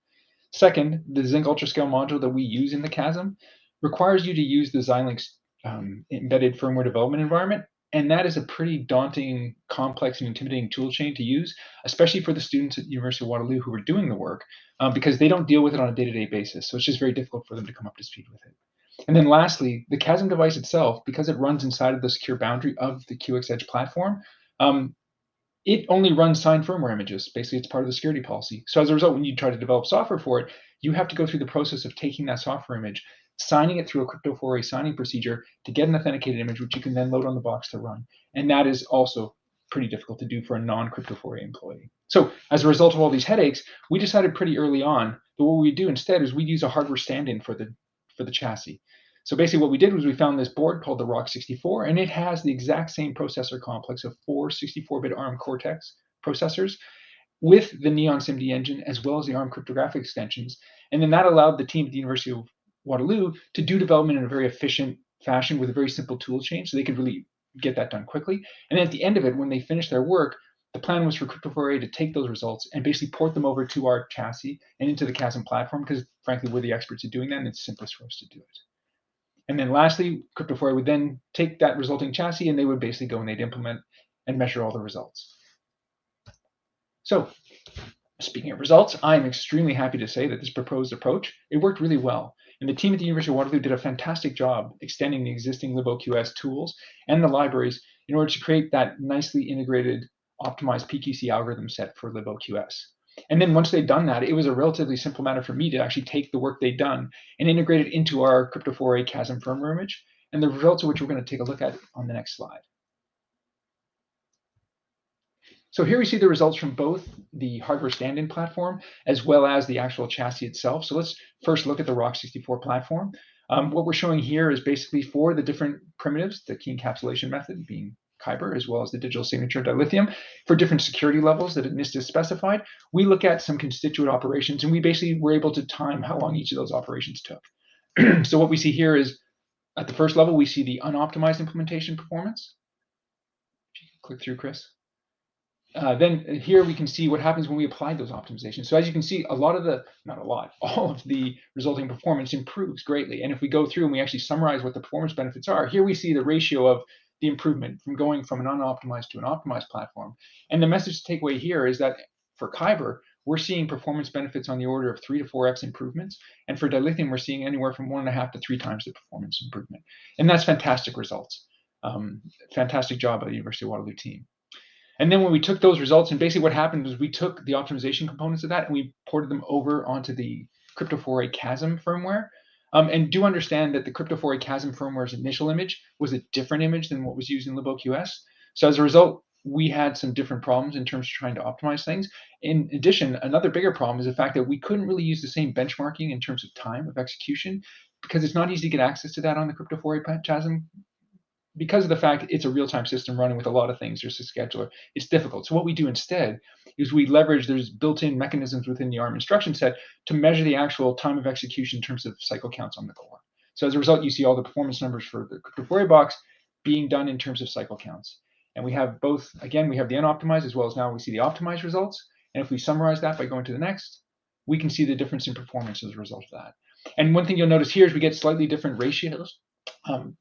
Second, the Zinc UltraScale module that we use in the QASM requires you to use the Xilinx embedded firmware development environment. And that is a pretty daunting, complex, and intimidating tool chain to use, especially for the students at the University of Waterloo who are doing the work, because they don't deal with it on a day-to-day basis. So it's just very difficult for them to come up to speed with it. And then lastly, the QASM device itself, because it runs inside of the secure boundary of the QXEdge platform, it only runs signed firmware images. Basically, it's part of the security policy. So as a result, when you try to develop software for it, you have to go through the process of taking that software image, signing it through a Cryptophore signing procedure to get an authenticated image, which you can then load on the box to run. And that is also pretty difficult to do for a non-Crypto4a employee. So as a result of all these headaches, we decided pretty early on that what we do instead is we'd use a hardware stand-in for the chassis. So basically what we did was we found this board called the ROC64, and it has the exact same processor complex of 4 64-bit ARM Cortex processors with the Neon SIMD engine as well as the ARM cryptographic extensions. And then that allowed the team at the University of Waterloo to do development in a very efficient fashion with a very simple tool chain, so they could really get that done quickly. And then at the end of it, when they finished their work, the plan was for Crypto4a to take those results and basically port them over to our chassis and into the Chasm platform, because frankly, we're the experts at doing that, and it's simplest for us to do it. And then lastly, Crypto4a would then take that resulting chassis, and they would basically go and they'd implement and measure all the results. So speaking of results, I'm extremely happy to say that this proposed approach, it worked really well. And the team at the University of Waterloo did a fantastic job extending the existing libOQS tools and the libraries in order to create that nicely integrated, optimized PQC algorithm set for libOQS. And then once they'd done that, it was a relatively simple matter for me to actually take the work they'd done and integrate it into our Crypto4a Chasm firmware image, and the results of which we're going to take a look at on the next slide. So here we see the results from both the hardware stand-in platform as well as the actual chassis itself. So let's first look at the ROC64 platform. What we're showing here is basically for the different primitives, the key encapsulation method being Kyber, as well as the digital signature dilithium, for different security levels that NIST has specified. We look at some constituent operations, and we basically were able to time how long each of those operations took. So what we see here is at the first level, we see the unoptimized implementation performance. If you can click through, Chris. Then here we can see what happens when we apply those optimizations. So as you can see, all of the resulting performance improves greatly. And if we go through and we actually summarize what the performance benefits are, here we see the ratio of the improvement from going from an unoptimized to an optimized platform. And the message to take away here is that for Kyber, we're seeing performance benefits on the order of 3 to 4x improvements. And for dilithium, we're seeing anywhere from 1.5 to 3 times the performance improvement. And that's fantastic results. Fantastic job by the University of Waterloo team. And then when we took those results, and basically what happened was we took the optimization components of that and we ported them over onto the Crypto4a Chasm firmware. And do understand that the Crypto4a Chasm firmware's initial image was a different image than what was used in libOQS. So as a result, we had some different problems in terms of trying to optimize things. In addition, another bigger problem is the fact that we couldn't really use the same benchmarking in terms of time of execution, because it's not easy to get access to that on the Crypto4a Chasm. Because of the fact it's a real-time system running with a lot of things, there's a scheduler, it's difficult. So what we do instead is we leverage, there's built-in mechanisms within the ARM instruction set to measure the actual time of execution in terms of cycle counts on the core. So as a result, you see all the performance numbers for the Crypto4a box being done in terms of cycle counts. And we have both, again, we have the unoptimized as well as now we see the optimized results. And if we summarize that by going to the next, we can see the difference in performance as a result of that. And one thing you'll notice here is we get slightly different ratios.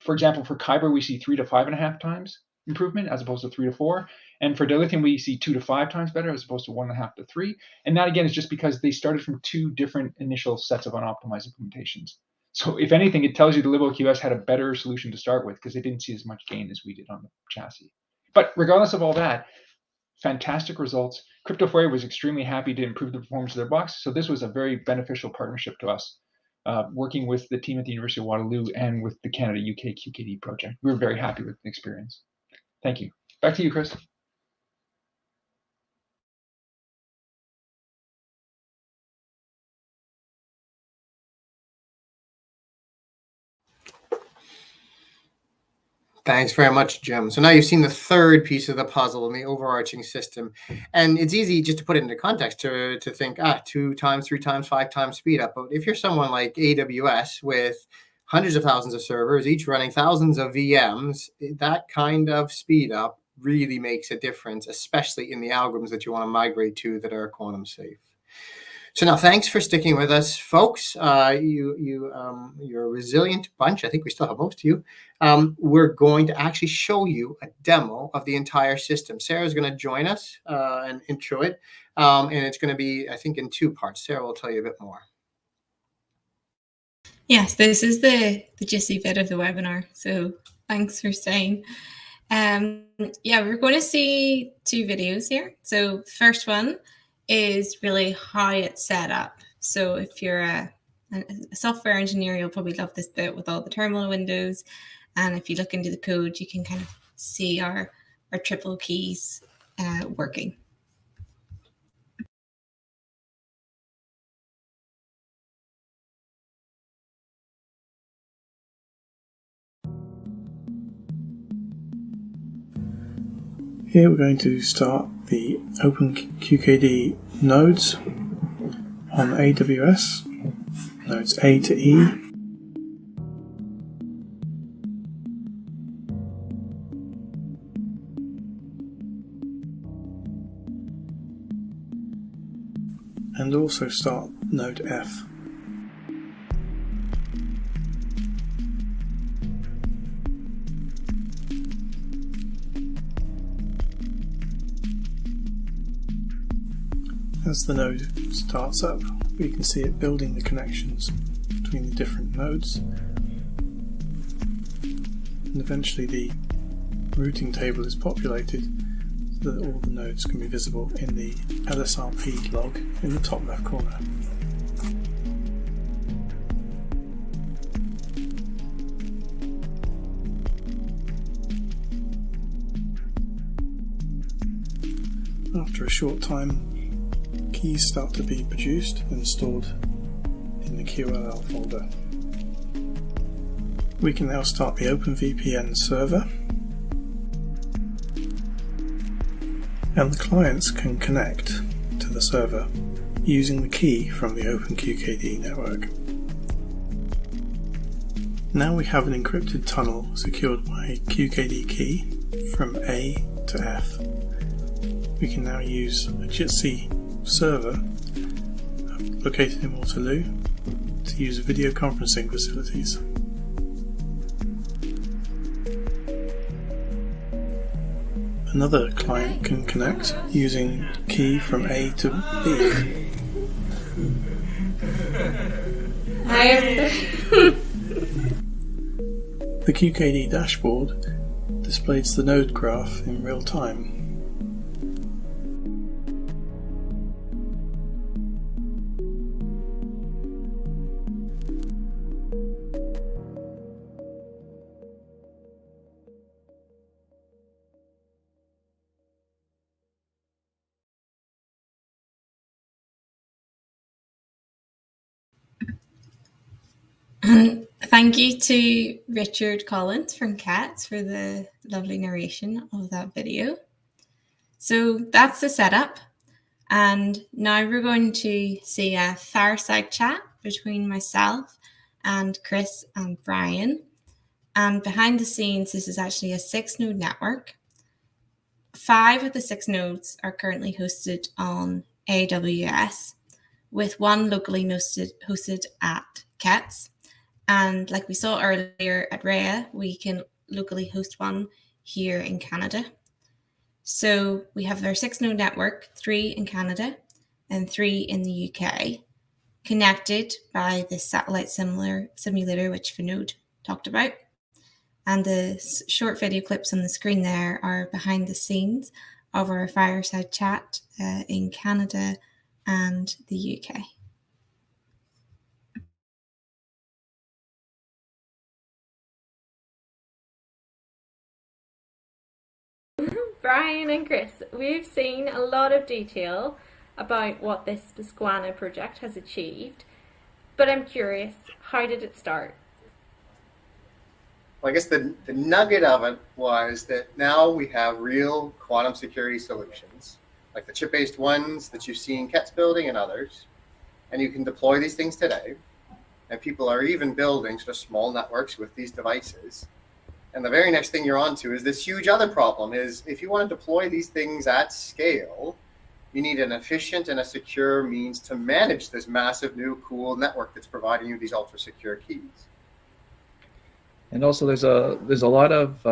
For example, for Kyber, we see 3 to 5.5 times improvement as opposed to 3 to 4. And for dilithium, we see 2 to 5 times better as opposed to 1.5 to 3. And that, again, is just because they started from 2 different initial sets of unoptimized implementations. So if anything, it tells you the libOQS had a better solution to start with because they didn't see as much gain as we did on the chassis. But regardless of all that, fantastic results. Crypto4a was extremely happy to improve the performance of their box. So this was a very beneficial partnership to us. Working with the team at the University of Waterloo and with the Canada-UK QKD project. We were very happy with the experience. Thank you. Back to you, Chris. Thanks very much, Jim. So now you've seen the third piece of the puzzle in the overarching system. And it's easy just to put it into context to think, 2 times, 3 times, 5 times speed up. But if you're someone like AWS with hundreds of thousands of servers, each running thousands of VMs, that kind of speed up really makes a difference, especially in the algorithms that you want to migrate to that are quantum safe. So now, thanks for sticking with us, folks. You're a resilient bunch. I think we still have most of you. We're going to actually show you a demo of the entire system. Sarah's going to join us and intro it. And it's going to be, I think, in 2 parts. Sarah will tell you a bit more. Yes, this is the juicy bit of the webinar. So thanks for staying. Yeah, we're going to see 2 videos here. So the first one is really how it's set up. So if you're a software engineer, you'll probably love this bit with all the terminal windows. And if you look into the code, you can kind of see our our triple keys working. Here we're going to start the OpenQKD nodes on AWS, nodes A to E. And also start node F. As the node starts up, we can see it building the connections between the different nodes, and eventually the routing table is populated so that all the nodes can be visible in the LSRP log in the top left corner. After a short time, keys start to be produced and stored in the QLL folder. We can now start the OpenVPN server, and the clients can connect to the server using the key from the OpenQKD network. Now we have an encrypted tunnel secured by a QKD key from A to F. We can now use a Jitsi server located in Waterloo to use video conferencing facilities. Another client can connect using key from A to B. The QKD dashboard displays the node graph in real time. Thank you to Richard Collins from CATS for the lovely narration of that video. So that's the setup, and now we're going to see a fireside chat between myself and Chris and Brian. And behind the scenes, this is actually a 6-node network. 5 of the 6 nodes are currently hosted on AWS, with 1 locally hosted at CATS. And like we saw earlier at Rhea, we can locally host 1 here in Canada. So we have our 6-node network, 3 in Canada and 3 in the UK, connected by the satellite simulator, which Vinod talked about. And the short video clips on the screen there are behind the scenes of our fireside chat in Canada and the UK. Brian and Chris, we've seen a lot of detail about what this BaSQuaNa project has achieved, but I'm curious, how did it start? Well, I guess the nugget of it was that now we have real quantum security solutions, like the chip-based ones that you see in Ket's building and others, and you can deploy these things today. And people are even building sort of small networks with these devices. And the very next thing you're on to is this huge other problem is if you want to deploy these things at scale, you need an efficient and a secure means to manage this massive new cool network that's providing you these ultra secure keys. And also there's a lot of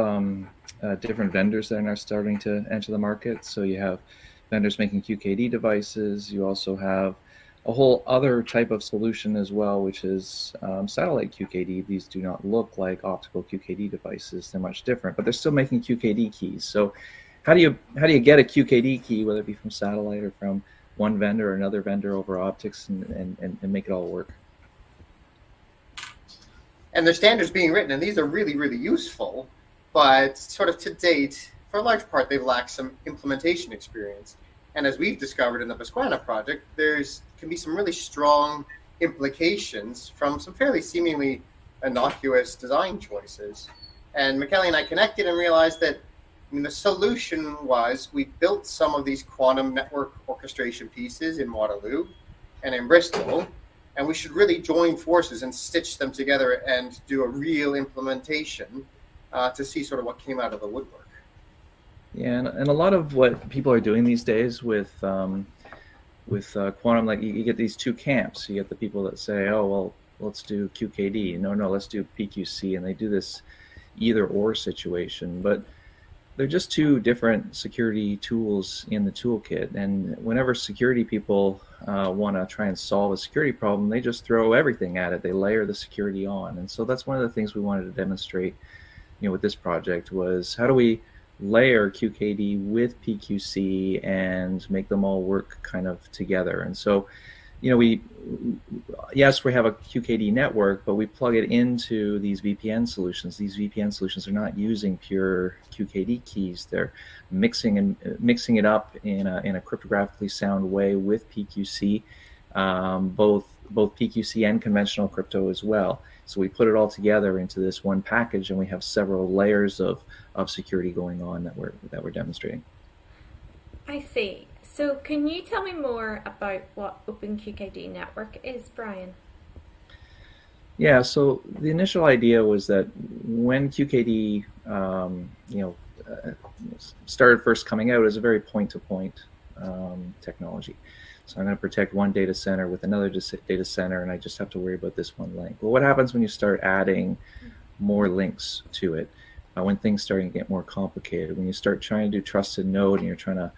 different vendors that are now starting to enter the market. So you have vendors making QKD devices. You also have a whole other type of solution as well, which is satellite QKD. These do not look like optical QKD devices. They're much different, but they're still making QKD keys. So how do you get a QKD key, whether it be from satellite or from one vendor or another vendor over optics, and make it all work? And there's standards being written, and these are really, really useful. But sort of to date, for a large part, they've lacked some implementation experience. And as we've discovered in the BaSQuaNa project, can be some really strong implications from some fairly seemingly innocuous design choices. And McKelly and I connected and realized that the solution was we built some of these quantum network orchestration pieces in Waterloo and in Bristol, and we should really join forces and stitch them together and do a real implementation to see sort of what came out of the woodwork. Yeah, and a lot of what people are doing these days with quantum, like you get these two camps. You get the people that say, oh, well, let's do QKD. No, let's do PQC. And they do this either or situation. But they're just two different security tools in the toolkit. And whenever security people want to try and solve a security problem, they just throw everything at it. They layer the security on. And so that's one of the things we wanted to demonstrate, with this project was how do we layer QKD with PQC and make them all work kind of together. And so, we have a QKD network, but we plug it into these VPN solutions. These VPN solutions are not using pure QKD keys. They're mixing it up in a cryptographically sound way with PQC, both PQC and conventional crypto as well. So we put it all together into this one package, and we have several layers of security going on that we're demonstrating. I see. So can you tell me more about what OpenQKD network is, Brian? Yeah, so the initial idea was that when QKD started first coming out as a very point-to-point technology. So I'm going to protect one data center with another data center, and I just have to worry about this one link. Well, what happens when you start adding more links to it? When things start to get more complicated, when you start trying to do trusted node and you're trying to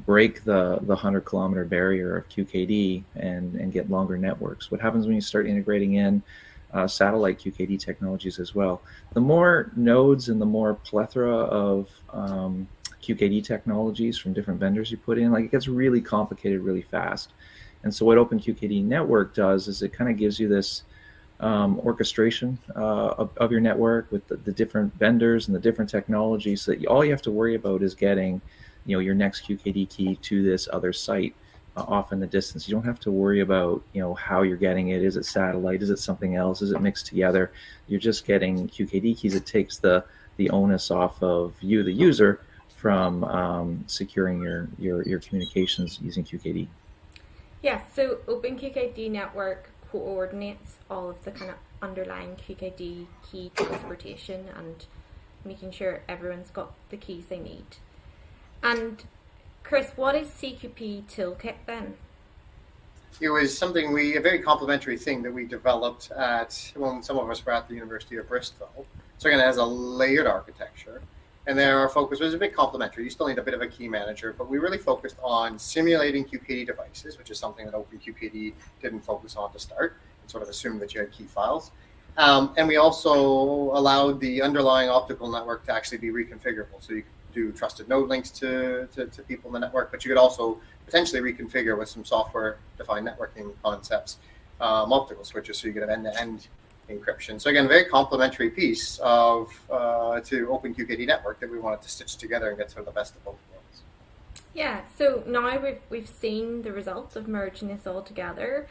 break the 100-kilometer barrier of QKD and get longer networks. What happens when you start integrating in satellite QKD technologies as well? The more nodes and the more plethora of QKD technologies from different vendors you put in, it gets really complicated really fast. And so what OpenQKD network does is it kind of gives you this orchestration of your network with the different vendors and the different technologies, so that all you have to worry about is getting your next QKD key to this other site off in the distance. You don't have to worry about how you're getting it. Is it satellite? Is it something else? Is it mixed together? You're just getting QKD keys. It takes the onus off of you, the user, from securing your communications using QKD. Yeah, so OpenQKD network coordinates all of the kind of underlying QKD key transportation and making sure everyone's got the keys they need. And Chris, what is CQP Toolkit then? It was a very complimentary thing that we developed when some of us were at the University of Bristol. So again, it has a layered architecture. And then our focus was a bit complementary. You still need a bit of a key manager, but we really focused on simulating QKD devices, which is something that OpenQKD didn't focus on to start. It sort of assumed that you had key files. And we also allowed the underlying optical network to actually be reconfigurable. So you could do trusted node links to people in the network, but you could also potentially reconfigure with some software-defined networking concepts, optical switches, so you get an end-to-end encryption. So again, a very complementary piece to OpenQKD network that we wanted to stitch together and get sort of the best of both worlds. Yeah, so now we've seen the results of merging this all together,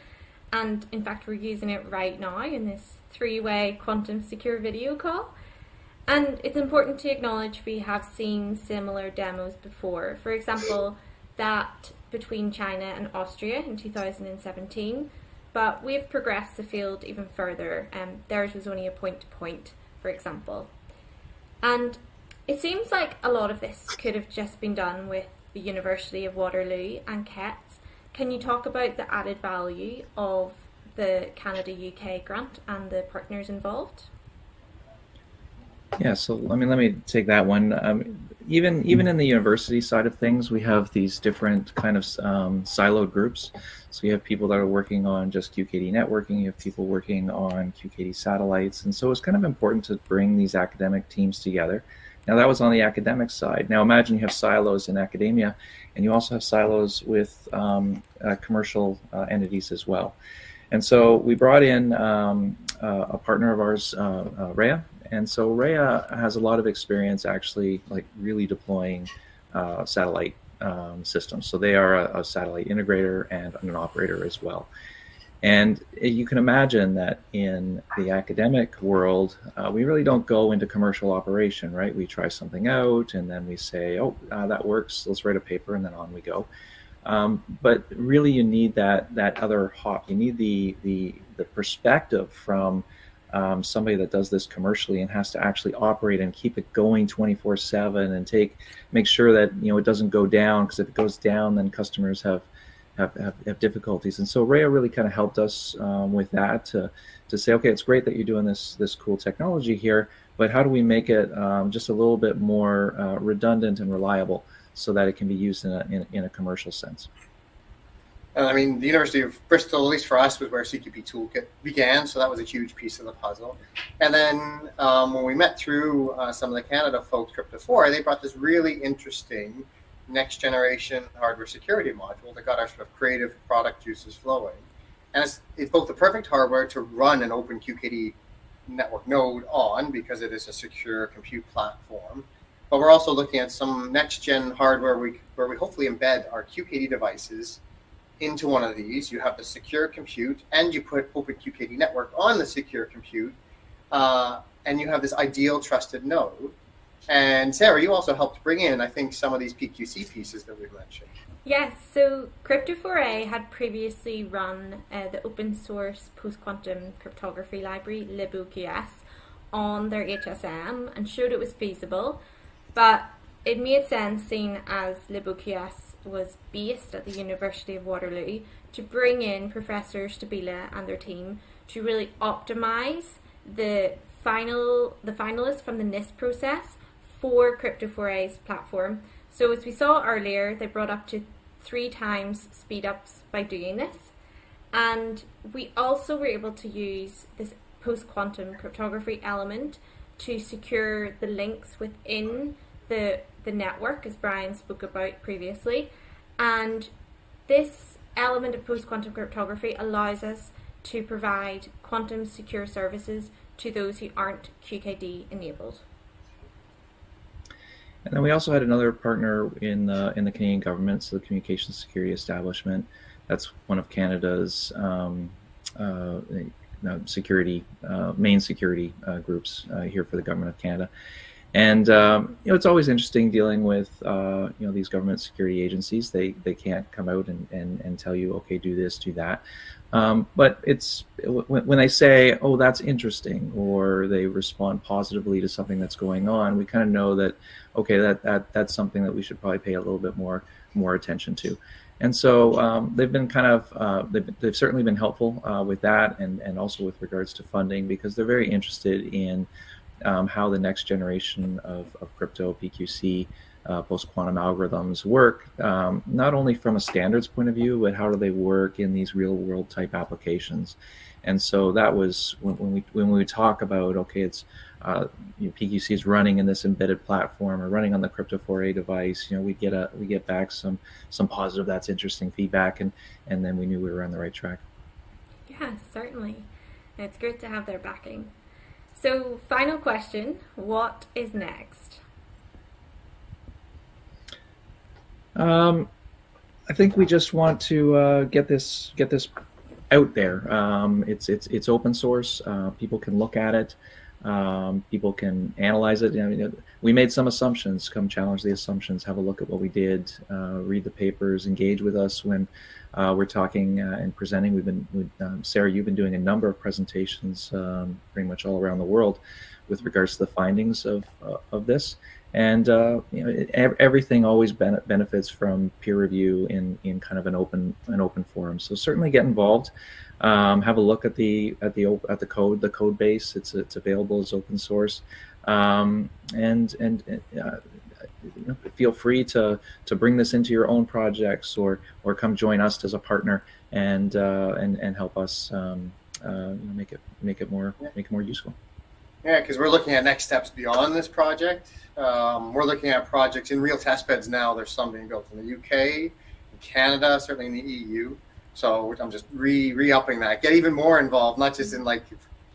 and in fact we're using it right now in this three-way quantum secure video call. And it's important to acknowledge we have seen similar demos before. For example, that between China and Austria in 2017. But we've progressed the field even further. Theirs was only a point-to-point, for example. And it seems like a lot of this could have just been done with the University of Waterloo and KETS. Can you talk about the added value of the Canada-UK grant and the partners involved? Yeah, so let me take that one. Even in the university side of things, we have these different kind of siloed groups. So you have people that are working on just QKD networking, you have people working on QKD satellites, and so it's kind of important to bring these academic teams together. Now that was on the academic side. Now imagine you have silos in academia, and you also have silos with commercial entities as well. And so we brought in a partner of ours, Rhea, And so Rhea has a lot of experience actually like really deploying satellite systems. So they are a satellite integrator and an operator as well. And you can imagine that in the academic world, we really don't go into commercial operation, right? We try something out and then we say, oh, that works, let's write a paper, and then on we go. But really you need that other hop. You need the perspective from somebody that does this commercially and has to actually operate and keep it going 24/7 and make sure that it doesn't go down, because if it goes down, then customers have difficulties. And so Rhea really kind of helped us with that to say, okay, it's great that you're doing this cool technology here, but how do we make it just a little bit more redundant and reliable so that it can be used in a commercial sense? I mean, the University of Bristol, at least for us, was where CQP Toolkit began, so that was a huge piece of the puzzle. And then when we met through some of the Canada folks, Crypto4a, they brought this really interesting next generation hardware security module that got our sort of creative product juices flowing. And it's both the perfect hardware to run an open QKD network node on, because it is a secure compute platform. But we're also looking at some next gen hardware where we hopefully embed our QKD devices into one of these. You have the secure compute and you put open QKD network on the secure compute, and you have this ideal trusted node. And Sarah, you also helped bring in, I think, some of these PQC pieces that we've mentioned. Yes, so Crypto4a had previously run the open source post-quantum cryptography library, LibOQS, on their HSM and showed it was feasible, but it made sense, seeing as LibOQS was based at the University of Waterloo, to bring in Professor Stabila and their team to really optimize the finalists from the NIST process for Crypto4a's platform. So as we saw earlier, they brought up to 3 times speed ups by doing this. And we also were able to use this post-quantum cryptography element to secure the links within the network, as Brian spoke about previously. And this element of post-quantum cryptography allows us to provide quantum secure services to those who aren't QKD enabled. And then we also had another partner in the Canadian government, so the Communications Security Establishment. That's one of Canada's security main security groups here for the government of Canada. And it's always interesting dealing with these government security agencies. They can't come out and tell you, okay, do this, do that. But it's when they say, oh, that's interesting, or they respond positively to something that's going on, we kind of know that, okay, that's something that we should probably pay a little bit more attention to. And so they've been kind of they've certainly been helpful with that, and also with regards to funding, because they're very interested in how the next generation of crypto PQC post-quantum algorithms work, not only from a standards point of view, but how do they work in these real-world type applications. And so that was when we talk about, okay, it's PQC is running in this embedded platform or running on the Crypto4a device. We get back some positive, that's interesting feedback, and then we knew we were on the right track. Yeah, certainly. It's great to have their backing. So, final question: what is next? I think we just want to get this out there. It's open source. People can look at it. People can analyze it. We made some assumptions. Come challenge the assumptions. Have a look at what we did. Read the papers. Engage with us when we're talking and presenting. Sarah, you've been doing a number of presentations, pretty much all around the world, with regards to the findings of this. And everything always benefits from peer review in kind of an open forum. So certainly get involved. Have a look at the code base. It's available as open source, and feel free to bring this into your own projects, or come join us as a partner and help us make it more useful. Yeah, because we're looking at next steps beyond this project. We're looking at projects in real test beds now. There's some being built in the UK, in Canada, certainly in the EU. So I'm just re-upping that. Get even more involved, not just in like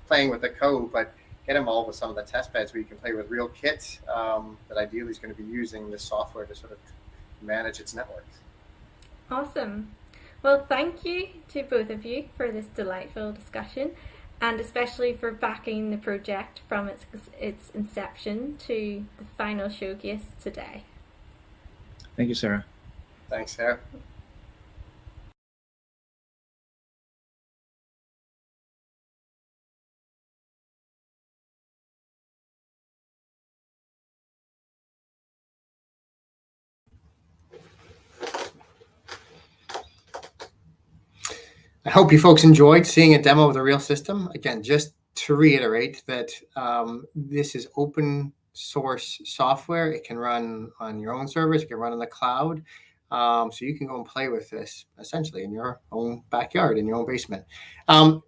playing with the code, but get involved with some of the test beds where you can play with real kits that ideally is going to be using this software to sort of manage its networks. Awesome. Well, thank you to both of you for this delightful discussion, and especially for backing the project from its inception to the final showcase today. Thank you, Sarah. Thanks, Sarah. I hope you folks enjoyed seeing a demo of the real system. Again, just to reiterate that this is open source software. It can run on your own servers. It can run in the cloud. So you can go and play with this essentially in your own backyard, in your own basement.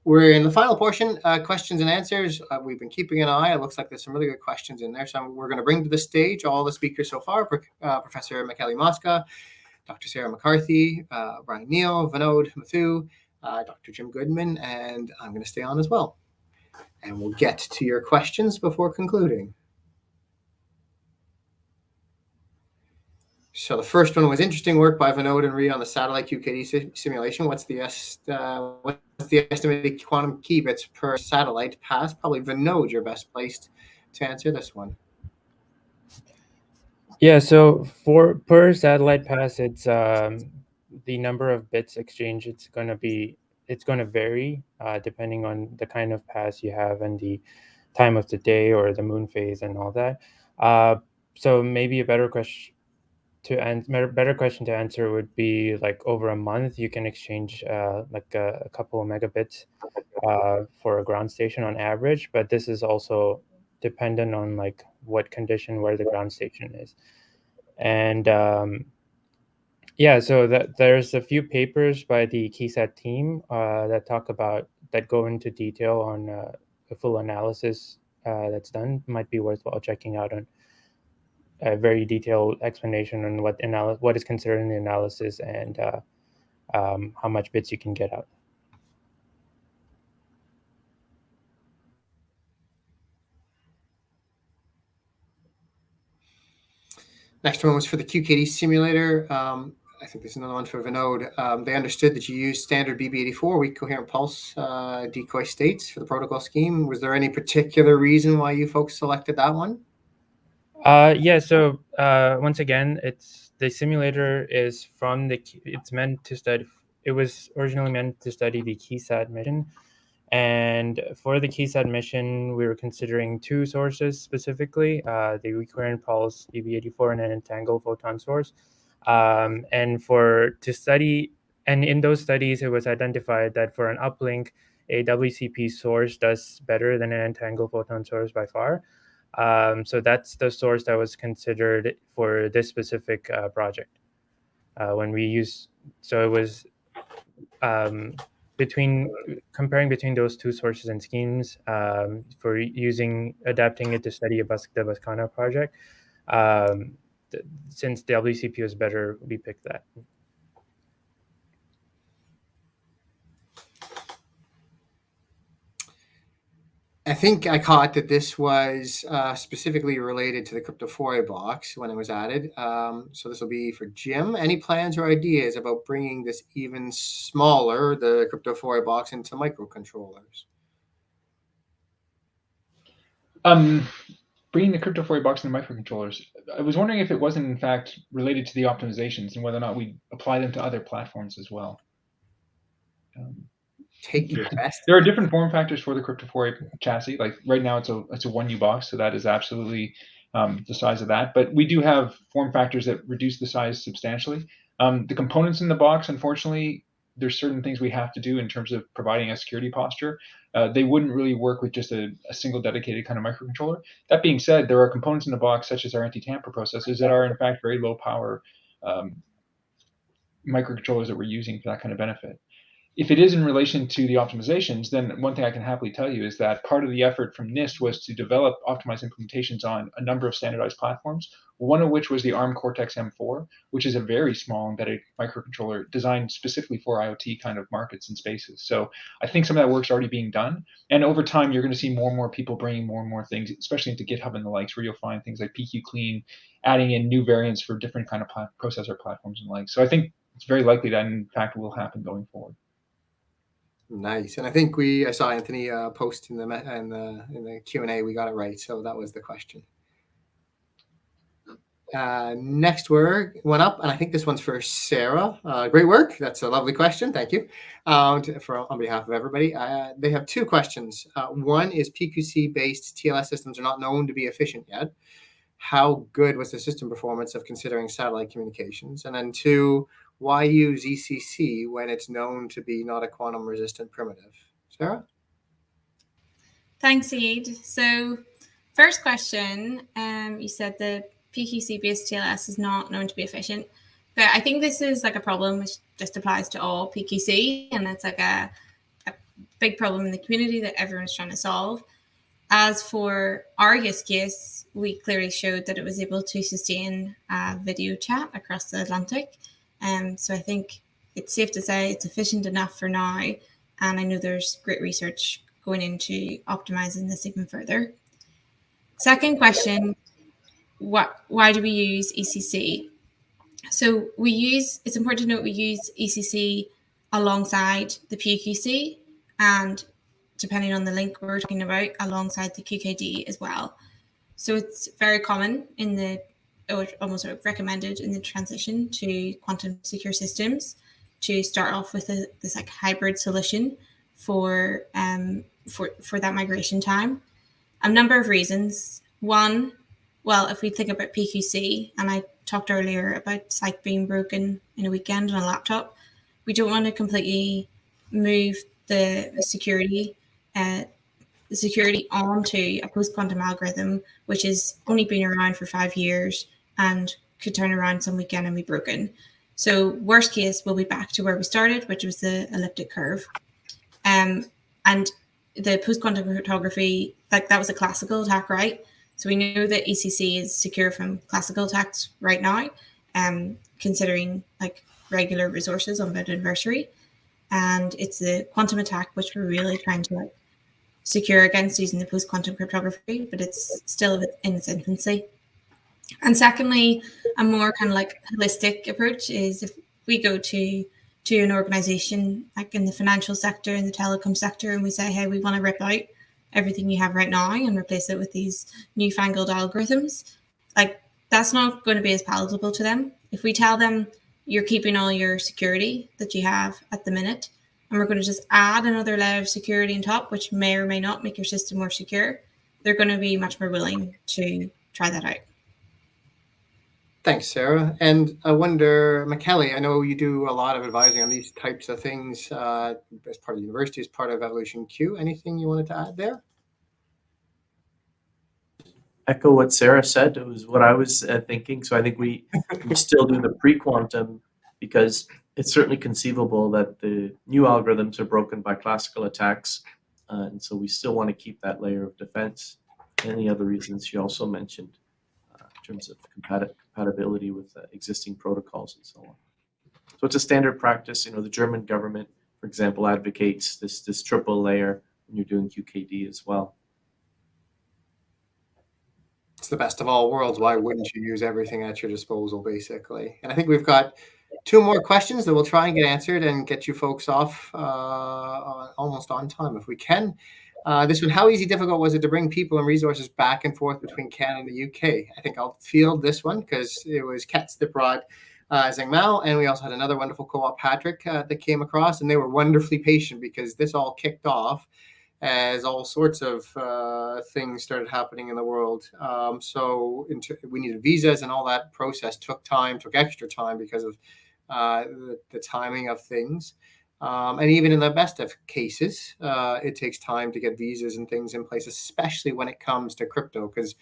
We're in the final portion, questions and answers. We've been keeping an eye. It looks like there's some really good questions in there. So we're going to bring to the stage all the speakers so far, Professor Michele Mosca, Dr. Sarah McCarthy, Brian Neal, Vinod Mathu, Dr. Jim Goodman, and I'm going to stay on as well. And we'll get to your questions before concluding. So the first one was interesting work by Vinod and Rhea on the satellite QKD simulation. What's the estimated quantum key bits per satellite pass? Probably Vinod, you're best placed to answer this one. Yeah, so for per satellite pass, it's the number of bits exchanged. It's going to vary depending on the kind of pass you have and the time of the day or the moon phase and all that. So maybe a better question to answer would be like over a month you can exchange like a couple of megabits for a ground station on average, but this is also dependent on like what condition where the ground station is. And yeah, so there's a few papers by the KeySat team that go into detail on the full analysis that's done. Might be worthwhile checking out on a very detailed explanation on what is considered in the analysis and how much bits you can get out. Next one was for the QKD simulator. I think there's another one for Vinod. They understood that you used standard BB84 weak coherent pulse decoy states for the protocol scheme. Was there any particular reason why you folks selected that one? Yeah, so once again, the simulator is from it's meant to study. It was originally meant to study the KeySat mission. And for the KeySat mission, we were considering two sources specifically, the recurrent pulse EB84 and an entangled photon source. And in those studies, it was identified that for an uplink, a WCP source does better than an entangled photon source by far. So that's the source that was considered for this specific project. So it was comparing between those two sources and schemes for adapting it to study the BaSQuaNa project. Since the WCP was better, we picked that. I think I caught that this was specifically related to the cryptophoria box when it was added. So this will be for Jim. Any plans or ideas about bringing this even smaller, the cryptophoria box, into microcontrollers? Bringing the cryptophoria box into microcontrollers, I was wondering if it wasn't in fact related to the optimizations and whether or not we apply them to other platforms as well. Take your best. There are different form factors for the cryptophoria chassis. Like right now, it's a 1U box, so that is absolutely the size of that. But we do have form factors that reduce the size substantially. The components in the box, unfortunately, there's certain things we have to do in terms of providing a security posture. They wouldn't really work with just a single dedicated kind of microcontroller. That being said, there are components in the box, such as our anti-tamper processors, that are in fact very low power microcontrollers that we're using for that kind of benefit. if it is in relation to the optimizations, then one thing I can happily tell you is that part of the effort from NIST was to develop optimized implementations on a number of standardized platforms, one of which was the ARM Cortex-M4, which is a very small embedded microcontroller designed specifically for IoT kind of markets and spaces. So I think some of that work's already being done. And over time, you're going to see more and more people bringing more and more things, especially into GitHub and the likes, where you'll find things like PQ Clean, adding in new variants for different kind of processor platforms and like. So I think it's very likely that, in fact, will happen going forward. Nice, and I think I saw Anthony post in the Q&A. We got it right, so that was the question. Next one up, and I think this one's for Sarah. Great work. That's a lovely question. Thank you. On behalf of everybody, they have two questions. One is PQC-based TLS systems are not known to be efficient yet. How good was the system performance of considering satellite communications? And then two, why use ECC when it's known to be not a quantum-resistant primitive? Sarah? Thanks, Aid. So first question, you said the PQC-based TLS is not known to be efficient, but I think this is like a problem which just applies to all PQC, and it's like a big problem in the community that everyone's trying to solve. As for our use case, we clearly showed that it was able to sustain video chat across the Atlantic. So I think it's safe to say it's efficient enough for now. And I know there's great research going into optimizing this even further. Second question, why do we use ECC? So it's important to note we use ECC alongside the PQC and, depending on the link we're talking about, alongside the QKD as well. So it's very common or almost recommended in the transition to quantum secure systems to start off with this like hybrid solution for that migration time. A number of reasons. One, well, if we think about PQC, and I talked earlier about Psych being broken in a weekend on a laptop, we don't want to completely move the security onto a post-quantum algorithm, which has only been around for 5 years and could turn around some weekend and be broken. So worst case, we'll be back to where we started, which was the elliptic curve. And the post-quantum cryptography, like that was a classical attack, right? So we know that ECC is secure from classical attacks right now, considering like regular resources on boot adversary. And it's the quantum attack which we're really trying to secure against using the post-quantum cryptography, but it's still in its infancy. And secondly, a more kind of like holistic approach is if we go to an organization like in the financial sector, in the telecom sector, and we say, hey, we want to rip out everything you have right now and replace it with these newfangled algorithms, like that's not going to be as palatable to them. If we tell them you're keeping all your security that you have at the minute, and we're going to just add another layer of security on top, which may or may not make your system more secure, they're going to be much more willing to try that out. Thanks, Sarah. And I wonder, Macaulay, I know you do a lot of advising on these types of things as part of the university, as part of Evolution Q. Anything you wanted to add there? Echo what Sarah said. It was what I was thinking. So I think we still do the pre-quantum because it's certainly conceivable that the new algorithms are broken by classical attacks. And so we still want to keep that layer of defense and the other reasons she also mentioned in terms of compatibility with existing protocols and so on. So it's a standard practice. The German government, for example, advocates this triple layer when you're doing QKD as well. It's the best of all worlds. Why wouldn't you use everything at your disposal, basically? And I think we've got 2 more questions that we'll try and get answered and get you folks off almost on time if we can. This one, how easy, difficult was it to bring people and resources back and forth between Canada and the UK? I think I'll field this one because it was Katz that brought Zheng Mao, and we also had another wonderful co-op, Patrick, that came across, and they were wonderfully patient because this all kicked off as all sorts of things started happening in the world. So we needed visas, and all that process took extra time because of the timing of things. And even in the best of cases, it takes time to get visas and things in place, especially when it comes to crypto, because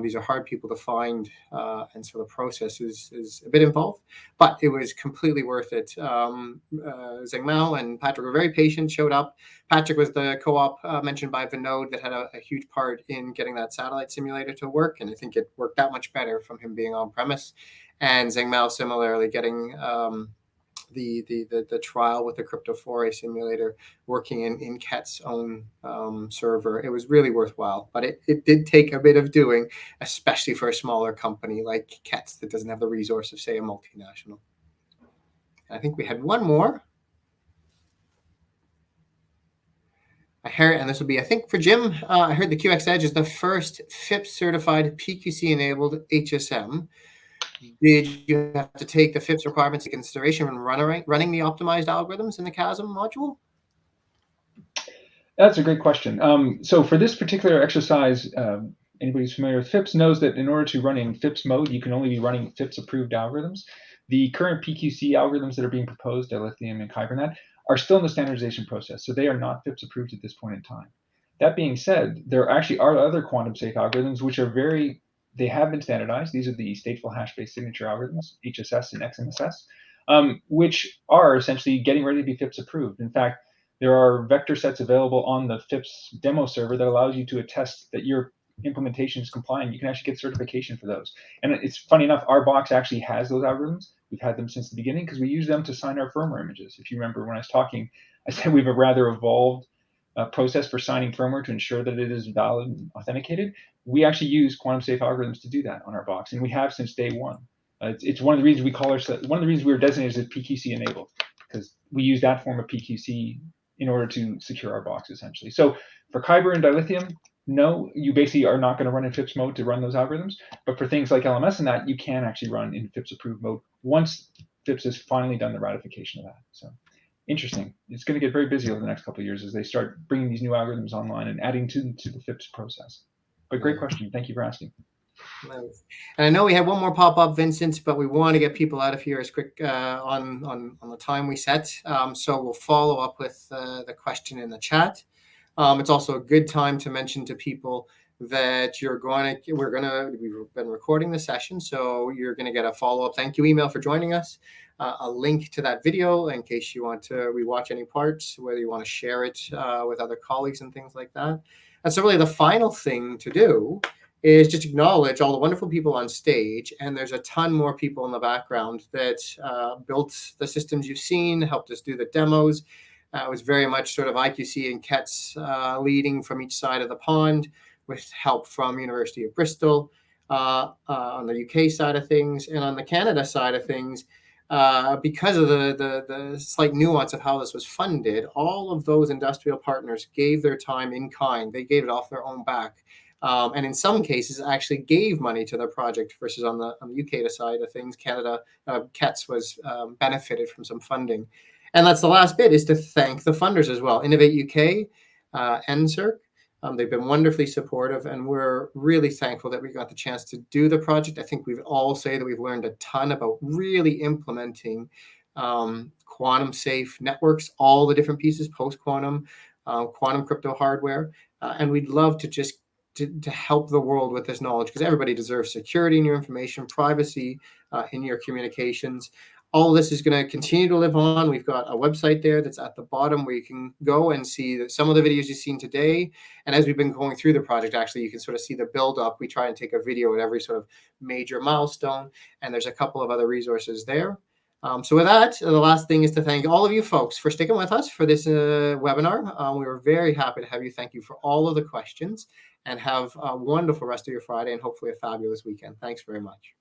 These are hard people to find, and so the process is a bit involved, but it was completely worth it. Zheng Mao and Patrick were very patient, showed up. Patrick was the co-op mentioned by Vinod that had a huge part in getting that satellite simulator to work, and I think it worked that much better from him being on premise. And Zheng Mao similarly getting the trial with the Crypto4a simulator working in Ket's own server. It was really worthwhile, but it did take a bit of doing, especially for a smaller company like Ket's that doesn't have the resource of, say, a multinational. I think we had one more. I heard, and this will be, I think, for Jim. I heard the QX Edge is the first FIPS certified PQC enabled HSM. Did you have to take the FIPS requirements into consideration when running the optimized algorithms in the CHASM module? That's a great question. So for this particular exercise, anybody who's familiar with FIPS knows that in order to run in FIPS mode, you can only be running FIPS approved algorithms. The current PQC algorithms that are being proposed, Dilithium and Kybernet, are still in the standardization process, so they are not FIPS approved at this point in time. That being said, there actually are other quantum safe algorithms which are they have been standardized. These are the stateful hash-based signature algorithms, HSS and XMSS, which are essentially getting ready to be FIPS approved. In fact, there are vector sets available on the FIPS demo server that allows you to attest that your implementation is compliant. You can actually get certification for those. And it's funny enough, our box actually has those algorithms. We've had them since the beginning because we use them to sign our firmware images. If you remember when I was talking, I said we have a rather evolved process for signing firmware to ensure that it is valid and authenticated. We actually use quantum safe algorithms to do that on our box, and we have since day one. It's one of the reasons we call ourselves, one of the reasons we were designated as PQC enabled, because we use that form of PQC in order to secure our box, essentially. So for Kyber and Dilithium, no, you basically are not going to run in FIPS mode to run those algorithms. But for things like LMS and that, you can actually run in FIPS approved mode once FIPS has finally done the ratification of that. So interesting. It's going to get very busy over the next couple of years as they start bringing these new algorithms online and adding to the FIPS process. But great question. Thank you for asking. Nice. And I know we had one more pop up, Vincent, but we want to get people out of here as quick on the time we set. So we'll follow up with the question in the chat. It's also a good time to mention to people that we've been recording the session, so you're going to get a follow up thank you email for joining us. A link to that video in case you want to rewatch any parts, whether you want to share it with other colleagues and things like that. And so really the final thing to do is just acknowledge all the wonderful people on stage, and there's a ton more people in the background that built the systems you've seen, helped us do the demos. It was very much sort of IQC and Ket's leading from each side of the pond, with help from University of Bristol on the UK side of things, and on the Canada side of things, because of the slight nuance of how this was funded, all of those industrial partners gave their time in kind. They gave it off their own back. And in some cases, actually gave money to their project versus on the UK side of things, Canada, Ket's was benefited from some funding. And that's the last bit, is to thank the funders as well. Innovate UK, NSERC, they've been wonderfully supportive, and we're really thankful that we got the chance to do the project. I think we've all say that we've learned a ton about really implementing quantum safe networks, all the different pieces, post-quantum, quantum crypto hardware. And we'd love to just to help the world with this knowledge, because everybody deserves security in your information, privacy in your communications. All of this is going to continue to live on. We've got a website there that's at the bottom where you can go and see that some of the videos you've seen today. And as we've been going through the project, actually, you can sort of see the build up. We try and take a video at every sort of major milestone, and there's a couple of other resources there. So with that, the last thing is to thank all of you folks for sticking with us for this webinar. We were very happy to have you. Thank you for all of the questions, and have a wonderful rest of your Friday and hopefully a fabulous weekend. Thanks very much.